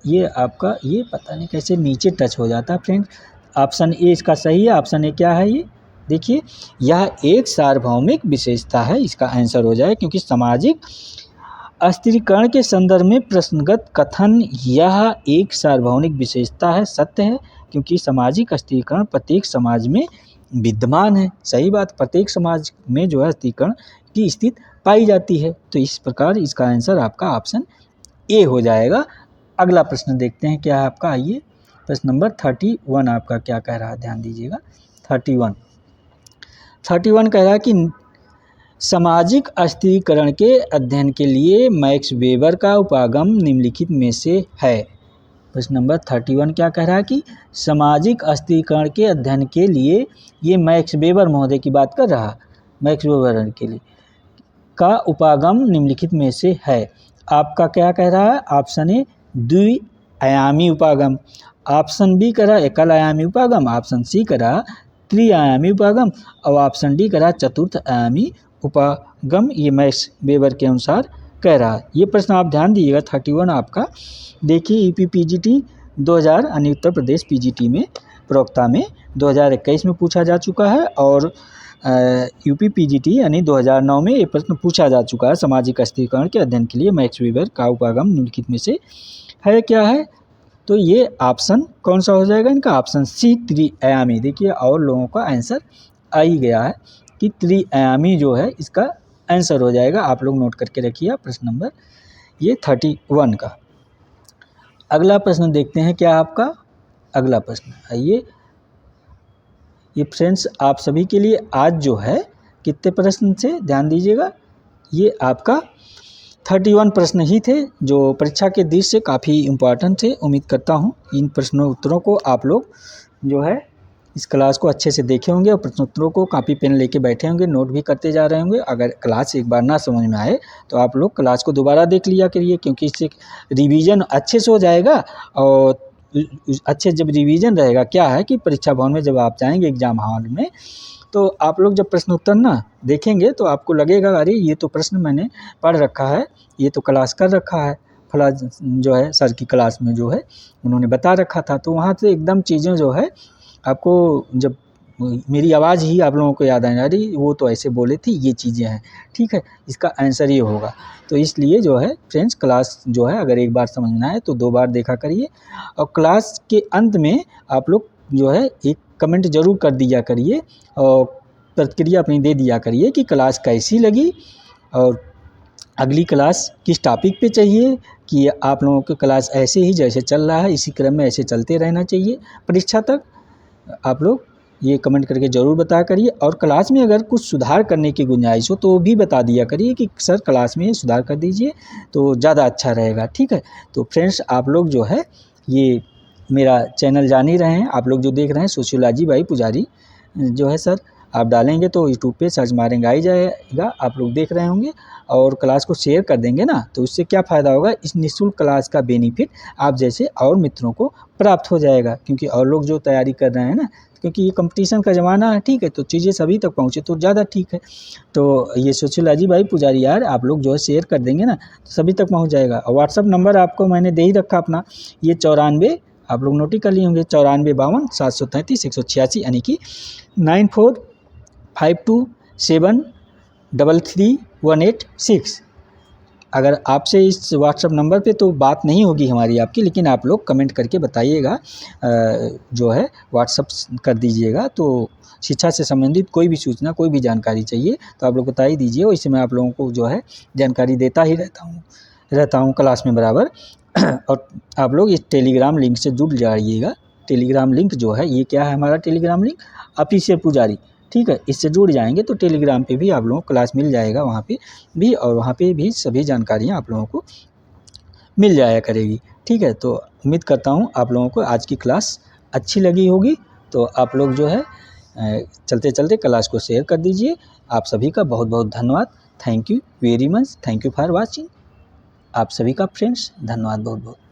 ये आपका ये पता नहीं कैसे नीचे टच हो जाता है फ्रेंड। ऑप्शन ए इसका सही है। ऑप्शन ए क्या है, ये देखिए यह एक सार्वभौमिक विशेषता है, इसका आंसर हो जाए, क्योंकि सामाजिक अस्थिरीकरण के संदर्भ में प्रश्नगत कथन यह एक सार्वभौमिक विशेषता है सत्य है, क्योंकि सामाजिक अस्थिरीकरण प्रत्येक समाज में विद्यमान है। सही बात, प्रत्येक समाज में जो है अस्थिरीकरण की स्थिति पाई जाती है। तो इस प्रकार इसका आंसर आपका ऑप्शन ए हो जाएगा। अगला प्रश्न देखते हैं क्या है आपका। आइए प्रश्न नंबर 31 आपका क्या कह रहा है, ध्यान दीजिएगा। 31 कह रहा है कि सामाजिक अस्थिरीकरण के अध्ययन के लिए मैक्स वेबर का उपागम निम्नलिखित में से है। प्रश्न नंबर 31 क्या कह रहा है कि सामाजिक अस्थिरीकरण के अध्ययन के लिए, ये मैक्स वेबर महोदय की बात कर रहा है, मैक्स वेबर के लिए का उपागम निम्नलिखित में से है। आपका क्या कह रहा है, ऑप्शन ए द्विआयामी उपागम, ऑप्शन बी कह रहा एकल आयामी उपागम, ऑप्शन सी कह रहा त्रिआयामी उपागम और ऑप्शन डी कह रहा चतुर्थ आयामी उपागम। ये मैक्स वेबर के अनुसार कह रहा है। ये प्रश्न आप ध्यान दीजिएगा 31 आपका। देखिए यूपी पीजीटी 2000 यानी उत्तर प्रदेश पीजीटी में प्रवक्ता में 2021 में पूछा जा चुका है और यूपी पीजीटी यानी 2009 में ये प्रश्न पूछा जा चुका है। सामाजिक अस्थिरीकरण के अध्ययन के लिए मैक्स वेबर का उपागम निम्नलिखित में से है क्या है। तो ये ऑप्शन कौन सा हो जाएगा इनका, ऑप्शन सी त्रिआयामी। देखिए और लोगों का आंसर आ ही गया है कि त्रिआयामी जो है इसका आंसर हो जाएगा। आप लोग नोट करके रखिए प्रश्न नंबर ये 31 का। अगला प्रश्न देखते हैं क्या आपका। अगला प्रश्न आइए, ये फ्रेंड्स आप सभी के लिए आज जो है कितने प्रश्न से ध्यान दीजिएगा, ये आपका 31 प्रश्न ही थे जो परीक्षा के दृष्टि से काफ़ी इम्पोर्टेंट थे। उम्मीद करता हूँ इन प्रश्नों उत्तरों को आप लोग जो है इस क्लास को अच्छे से देखे होंगे और प्रश्नोत्तरों को कॉपी पेन लेके बैठे होंगे, नोट भी करते जा रहे होंगे। अगर क्लास एक बार ना समझ में आए तो आप लोग क्लास को दोबारा देख लिया करिए, क्योंकि इससे रिवीजन अच्छे से हो जाएगा। और अच्छे जब रिवीजन रहेगा, क्या है कि परीक्षा भवन में जब आप जाएंगे एग्जाम हॉल में, तो आप लोग जब प्रश्न उत्तर ना देखेंगे तो आपको लगेगा अरे ये तो प्रश्न मैंने पढ़ रखा है, ये तो क्लास कर रखा है, फला जो है सर की क्लास में जो है उन्होंने बता रखा था। तो वहाँ से एकदम चीज़ें जो है आपको, जब मेरी आवाज़ ही आप लोगों को याद आने रही, वो तो ऐसे बोले थे, ये चीज़ें हैं। ठीक है, इसका आंसर ये होगा। तो इसलिए जो है फ्रेंड्स क्लास जो है अगर एक बार समझना है तो 2 बार देखा करिए। और क्लास के अंत में आप लोग जो है एक कमेंट ज़रूर कर दिया करिए और प्रतिक्रिया अपनी दे दिया करिए कि क्लास कैसी लगी और अगली क्लास किस टॉपिक पे चाहिए, कि आप लोगों की क्लास ऐसे ही जैसे चल रहा है इसी क्रम में ऐसे चलते रहना चाहिए परीक्षा तक। आप लोग ये कमेंट करके ज़रूर बताया करिए। और क्लास में अगर कुछ सुधार करने की गुंजाइश हो तो भी बता दिया करिए कि सर क्लास में सुधार कर दीजिए तो ज़्यादा अच्छा रहेगा। ठीक है, तो फ्रेंड्स आप लोग जो है ये मेरा चैनल जान ही रहे हैं, आप लोग जो देख रहे हैं सोशियोलॉजी बाई पुजारी जो है सर, आप डालेंगे तो यूट्यूब पे सर्च मारेंगे आ ही जाएगा, आप लोग देख रहे होंगे। और क्लास को शेयर कर देंगे ना तो उससे क्या फ़ायदा होगा, इस निःशुल्क क्लास का बेनिफिट आप जैसे और मित्रों को प्राप्त हो जाएगा। क्योंकि और लोग जो तैयारी कर रहे हैं ना, क्योंकि ये कंपटीशन का ज़माना है, ठीक है, तो चीज़ें सभी तक पहुँचे तो ज़्यादा ठीक है। तो ये सोशियोलॉजी बाई पुजारी यार आप लोग जो है शेयर कर देंगे ना तो सभी तक पहुँच जाएगा। और व्हाट्सअप नंबर आपको मैंने दे ही रखा अपना, ये 94, आप लोग नोट ही कर लिए होंगे, 94 52 733 186, यानी कि 9452733186। अगर आपसे इस व्हाट्सअप नंबर पे तो बात नहीं होगी हमारी आपकी, लेकिन आप लोग कमेंट करके बताइएगा, जो है व्हाट्सअप कर दीजिएगा। तो शिक्षा से संबंधित कोई भी सूचना कोई भी जानकारी चाहिए तो आप लोग बता ही दीजिए, वैसे मैं आप लोगों को जो है जानकारी देता ही रहता हूँ क्लास में बराबर। और आप लोग इस टेलीग्राम लिंक से जुड़ जाइएगा। टेलीग्राम लिंक जो है ये क्या है, हमारा टेलीग्राम लिंक ऑफिशियल पुजारी, ठीक है, इससे जुड़ जाएंगे तो टेलीग्राम पे भी आप लोगों को क्लास मिल जाएगा, वहाँ पे भी, और वहाँ पे भी सभी जानकारियाँ आप लोगों को मिल जाया करेगी। ठीक है, तो उम्मीद करता हूँ आप लोगों को आज की क्लास अच्छी लगी होगी। तो आप लोग जो है चलते चलते क्लास को शेयर कर दीजिए। आप सभी का बहुत बहुत धन्यवाद। Thank you very much, thank you for watching. आप सभी का फ्रेंड्स धन्यवाद बहुत बहुत।